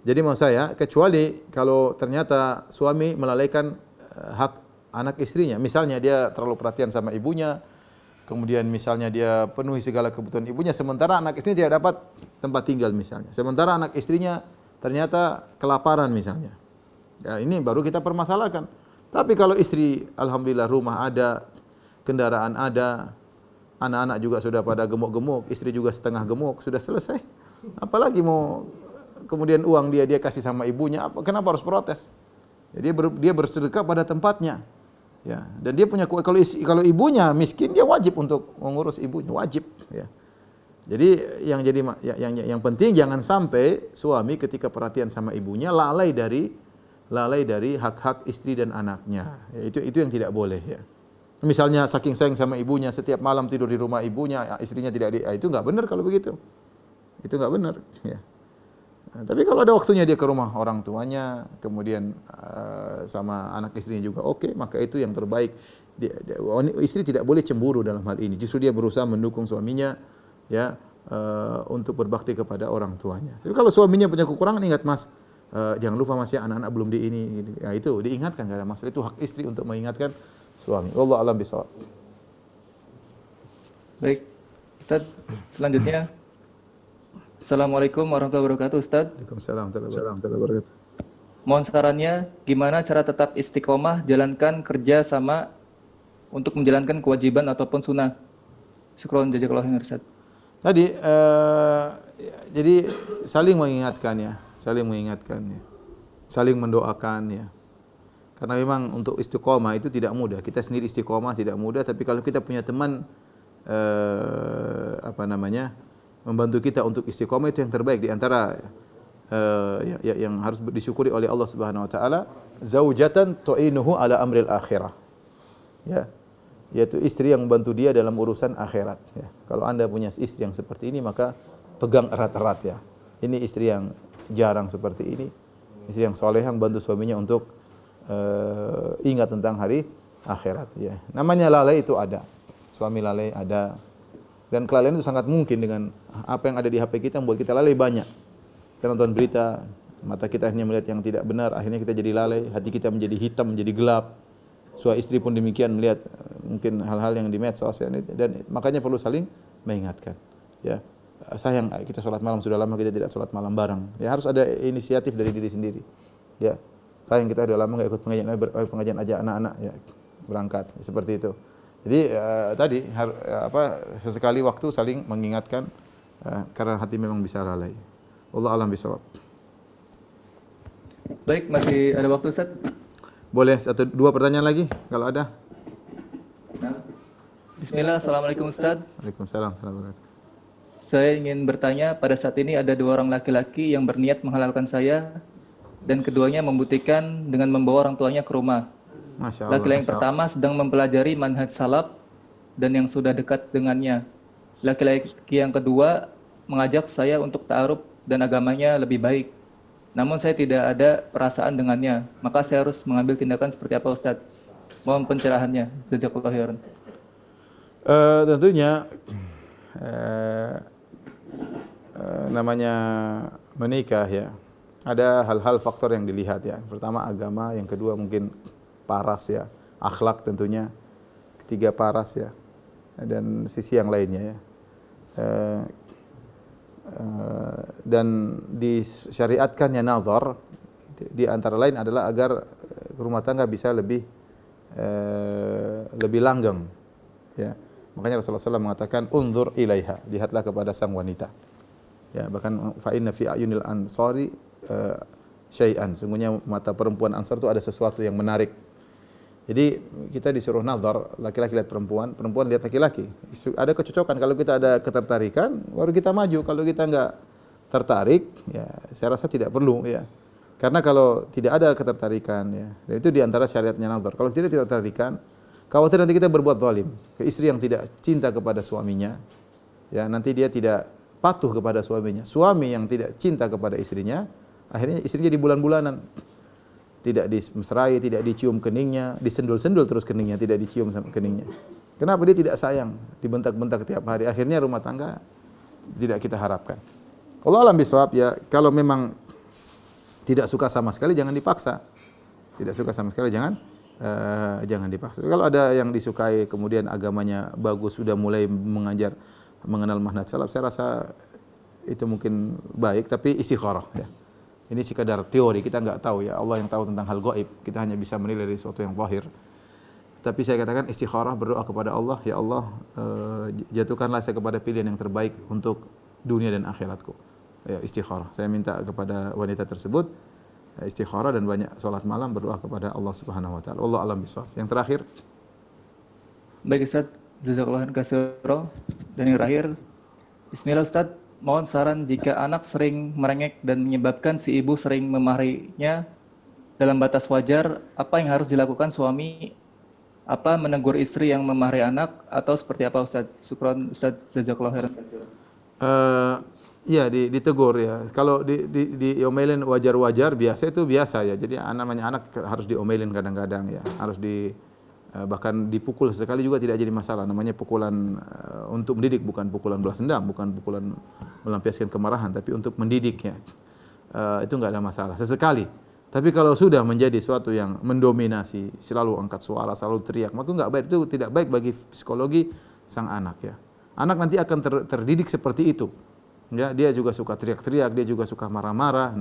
Jadi maksud saya, kecuali kalau ternyata suami melalaikan hak anak istrinya, misalnya dia terlalu perhatian sama ibunya, kemudian misalnya dia penuhi segala kebutuhan ibunya, sementara anak istrinya tidak dapat tempat tinggal misalnya. Sementara anak istrinya ternyata kelaparan misalnya. Ya, ini baru kita permasalahkan. Tapi kalau istri alhamdulillah rumah ada, kendaraan ada, anak-anak juga sudah pada gemuk-gemuk, istri juga setengah gemuk, sudah selesai. Apalagi mau kemudian uang dia kasih sama ibunya, kenapa harus protes? Jadi dia bersedekah pada tempatnya. Ya, dan dia punya kalau ibunya miskin, dia wajib untuk mengurus ibunya, wajib, ya. Jadi yang penting jangan sampai suami ketika perhatian sama ibunya lalai dari hak-hak istri dan anaknya. Ya, itu yang tidak boleh, ya. Misalnya saking sayang sama ibunya, setiap malam tidur di rumah ibunya, istrinya tidak itu enggak benar kalau begitu. Itu enggak benar, ya. Nah, tapi kalau ada waktunya dia ke rumah orang tuanya, kemudian sama anak istrinya juga oke, maka itu yang terbaik. Istri tidak boleh cemburu dalam hal ini. Justru dia berusaha mendukung suaminya, ya, untuk berbakti kepada orang tuanya. Tapi kalau suaminya punya kekurangan, ingat Mas, jangan lupa Mas ya, anak-anak belum di ini. Ya itu diingatkan, enggak ada masalah. Itu hak istri untuk mengingatkan suami. Wallahu a'lam bishawab. Baik, Ustaz, selanjutnya. Assalamualaikum warahmatullahi wabarakatuh, Ustaz. Waalaikumsalam warahmatullahi wabarakatuh. Mohon sarannya, gimana cara tetap istiqomah jalankan kerja sama untuk menjalankan kewajiban ataupun sunnah? Syukron jazakallahu khairan, Ustaz. Tadi jadi saling mengingatkan ya, saling mendoakan ya. Karena memang untuk istiqomah itu tidak mudah. Kita sendiri istiqomah tidak mudah, tapi kalau kita punya teman membantu kita untuk istiqomah, itu yang terbaik di antara yang harus disyukuri oleh Allah Subhanahu wa taala, zaujatan tu'inuhu ala amril akhirah. Ya. Yaitu istri yang membantu dia dalam urusan akhirat, ya. Kalau Anda punya istri yang seperti ini, maka pegang erat-erat ya. Ini istri yang jarang seperti ini, istri yang solehah bantu suaminya untuk ingat tentang hari akhirat, ya. Namanya lalai itu ada. Suami lalai ada. Dan kelalaian itu sangat mungkin dengan apa yang ada di HP kita membuat kita lalai banyak. Kita nonton berita, mata kita akhirnya melihat yang tidak benar, akhirnya kita jadi lalai, hati kita menjadi hitam, menjadi gelap. Suami istri pun demikian, melihat mungkin hal-hal yang di medsos, dan makanya perlu saling mengingatkan. Ya, sayang kita sholat malam, sudah lama kita tidak sholat malam bareng. Ya, harus ada inisiatif dari diri sendiri. Ya, sayang kita sudah lama nggak ikut pengajian aja anak-anak, ya, berangkat seperti itu. Jadi tadi sesekali waktu saling mengingatkan karena hati memang bisa lalai. Wallahu a'lam bishawab. Baik, masih ada waktu, Ustaz? Boleh 1-2 pertanyaan lagi kalau ada. Bismillah, Assalamualaikum Ustaz. Waalaikumsalam warahmatullahi wabarakatuh. Saya ingin bertanya, pada saat ini ada 2 orang laki-laki yang berniat menghalalkan saya, dan keduanya membuktikan dengan membawa orang tuanya ke rumah. Masya Allah. Laki-laki yang pertama sedang mempelajari manhaj salaf dan yang sudah dekat dengannya. Laki-laki yang kedua mengajak saya untuk ta'aruf dan agamanya lebih baik. Namun saya tidak ada perasaan dengannya, maka saya harus mengambil tindakan seperti apa, Ustaz? Mohon pencerahannya. Jazakallahu khairan. Tentunya namanya menikah ya, ada hal-hal faktor yang dilihat ya. Pertama agama, yang kedua mungkin paras ya, akhlak tentunya, ketiga paras ya, dan sisi yang lainnya ya. Dan disyariatkannya nazar di antara lain adalah agar rumah tangga bisa lebih langgeng ya. Makanya Rasulullah SAW mengatakan unzur ilaiha, lihatlah kepada sang wanita ya. Bahkan fa inna fi ayunil ansari syai'an, sungguhnya mata perempuan Ansar itu ada sesuatu yang menarik. Jadi kita disuruh nazar, laki-laki lihat perempuan, perempuan lihat laki-laki. Ada kecocokan, kalau kita ada ketertarikan, baru kita maju. Kalau kita enggak tertarik, ya saya rasa tidak perlu ya. Karena kalau tidak ada ketertarikan ya, dan itu di antara syariatnya nazar. Kalau tidak tertarikan, khawatir nanti kita berbuat zalim ke istri yang tidak cinta kepada suaminya. Ya, nanti dia tidak patuh kepada suaminya. Suami yang tidak cinta kepada istrinya, akhirnya istrinya di bulan-bulanan. Tidak dimesrai, tidak dicium keningnya, disendul-sendul terus keningnya, tidak dicium sama keningnya. Kenapa dia tidak sayang, dibentak-bentak tiap hari. Akhirnya rumah tangga tidak kita harapkan. Allah alam bisawab ya, kalau memang tidak suka sama sekali jangan dipaksa. Tidak suka sama sekali jangan dipaksa. Kalau ada yang disukai kemudian agamanya bagus, sudah mulai mengenal manhaj salaf, saya rasa itu mungkin baik, tapi istikharah ya. Ini sekadar teori, kita enggak tahu ya, Allah yang tahu tentang hal gaib. Kita hanya bisa menilai dari sesuatu yang zahir. Tapi saya katakan istikharah, berdoa kepada Allah, ya Allah, jatuhkanlah saya kepada pilihan yang terbaik untuk dunia dan akhiratku. Ya, istikharah. Saya minta kepada wanita tersebut istikharah dan banyak salat malam, berdoa kepada Allah Subhanahu wa taala. Allah alam bisawab. Yang terakhir. Baik Ustaz, jazakallahu khairan. Dan yang terakhir, bismillah Ustaz, mohon saran jika anak sering merengek dan menyebabkan si ibu sering memarahinya dalam batas wajar, apa yang harus dilakukan suami? Apa menegur istri yang memarahi anak atau seperti apa Ustaz? Syukron Ustaz, jazakallahu khairan. Iya, ditegur ya. Kalau diomelin wajar-wajar, biasa itu biasa ya. Jadi namanya anak harus diomelin kadang-kadang ya. Harus bahkan dipukul sesekali juga tidak jadi masalah. Namanya pukulan untuk mendidik, bukan pukulan balas dendam, bukan pukulan melampiaskan kemarahan, tapi untuk mendidik ya. Itu enggak ada masalah sesekali. Tapi kalau sudah menjadi suatu yang mendominasi, selalu angkat suara, selalu teriak, maka enggak baik, itu tidak baik bagi psikologi sang anak ya. Anak nanti akan terdidik seperti itu. Ya, dia juga suka teriak-teriak, dia juga suka marah-marah,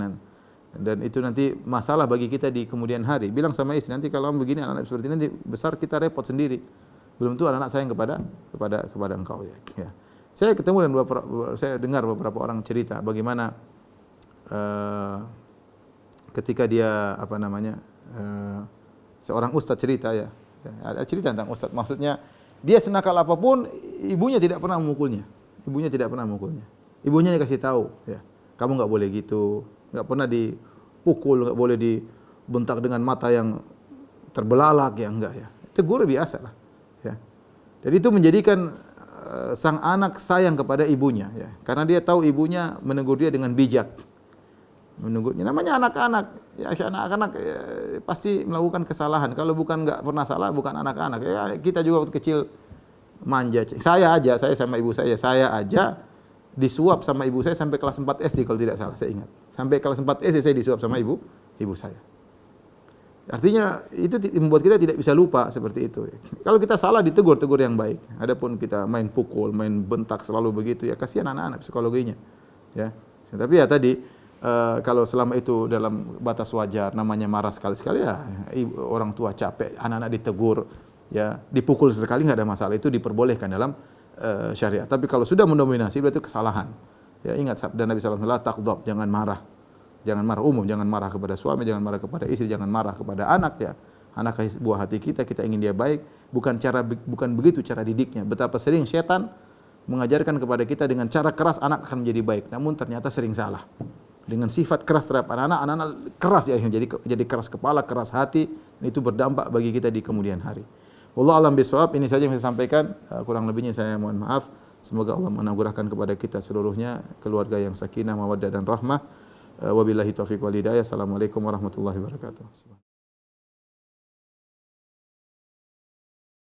dan itu nanti masalah bagi kita di kemudian hari. Bilang sama istri, nanti kalau begini anak-anak seperti ini nanti besar kita repot sendiri. Belum tentu anak-anak sayang kepada engkau ya. Saya ketemu dan saya dengar beberapa orang cerita bagaimana ketika dia seorang ustaz cerita ya. Ada cerita tentang ustaz, maksudnya dia senakal apapun ibunya tidak pernah memukulnya. Ibunya yang kasih tahu, ya, kamu enggak boleh gitu, enggak pernah dipukul, enggak boleh dibentak dengan mata yang terbelalak, ya enggak ya. Tegur biasa lah, ya. Jadi itu menjadikan sang anak sayang kepada ibunya, ya, karena dia tahu ibunya menegur dia dengan bijak. Menegurnya, namanya anak-anak, ya anak-anak ya, pasti melakukan kesalahan. Kalau bukan enggak pernah salah, bukan anak-anak. Ya, kita juga waktu kecil manja. Saya sama ibu saya aja disuap sama ibu saya sampai kelas 4 SD kalau tidak salah, saya ingat. Sampai kelas 4 SD saya disuap sama ibu saya. Artinya itu membuat kita tidak bisa lupa seperti itu. Kalau kita salah ditegur yang baik. Adapun kita main pukul, main bentak selalu begitu ya, kasihan anak-anak psikologinya. Ya. Tapi ya tadi kalau selama itu dalam batas wajar, namanya marah sekali-sekali ya, orang tua capek, anak-anak ditegur, ya, dipukul sesekali enggak ada masalah, itu diperbolehkan dalam syariat. Tapi kalau sudah mendominasi berarti kesalahan. Ya, ingat sabda Nabi sallallahu alaihi wasallam, taqdhab, jangan marah. Jangan marah umum, jangan marah kepada suami, jangan marah kepada istri, jangan marah kepada anak ya. Anak buah hati kita ingin dia baik, bukan begitu cara didiknya. Betapa sering setan mengajarkan kepada kita dengan cara keras anak akan menjadi baik, namun ternyata sering salah. Dengan sifat keras terhadap anak-anak keras ya, jadi keras kepala, keras hati, dan itu berdampak bagi kita di kemudian hari. Wallahu alam bisawab. Ini saja yang saya sampaikan, kurang lebihnya saya mohon maaf. Semoga Allah menganugerahkan kepada kita seluruhnya keluarga yang sakinah, mawaddah dan rahmah. Wabillahi taufiq wal hidayah. Assalamualaikum warahmatullahi wabarakatuh.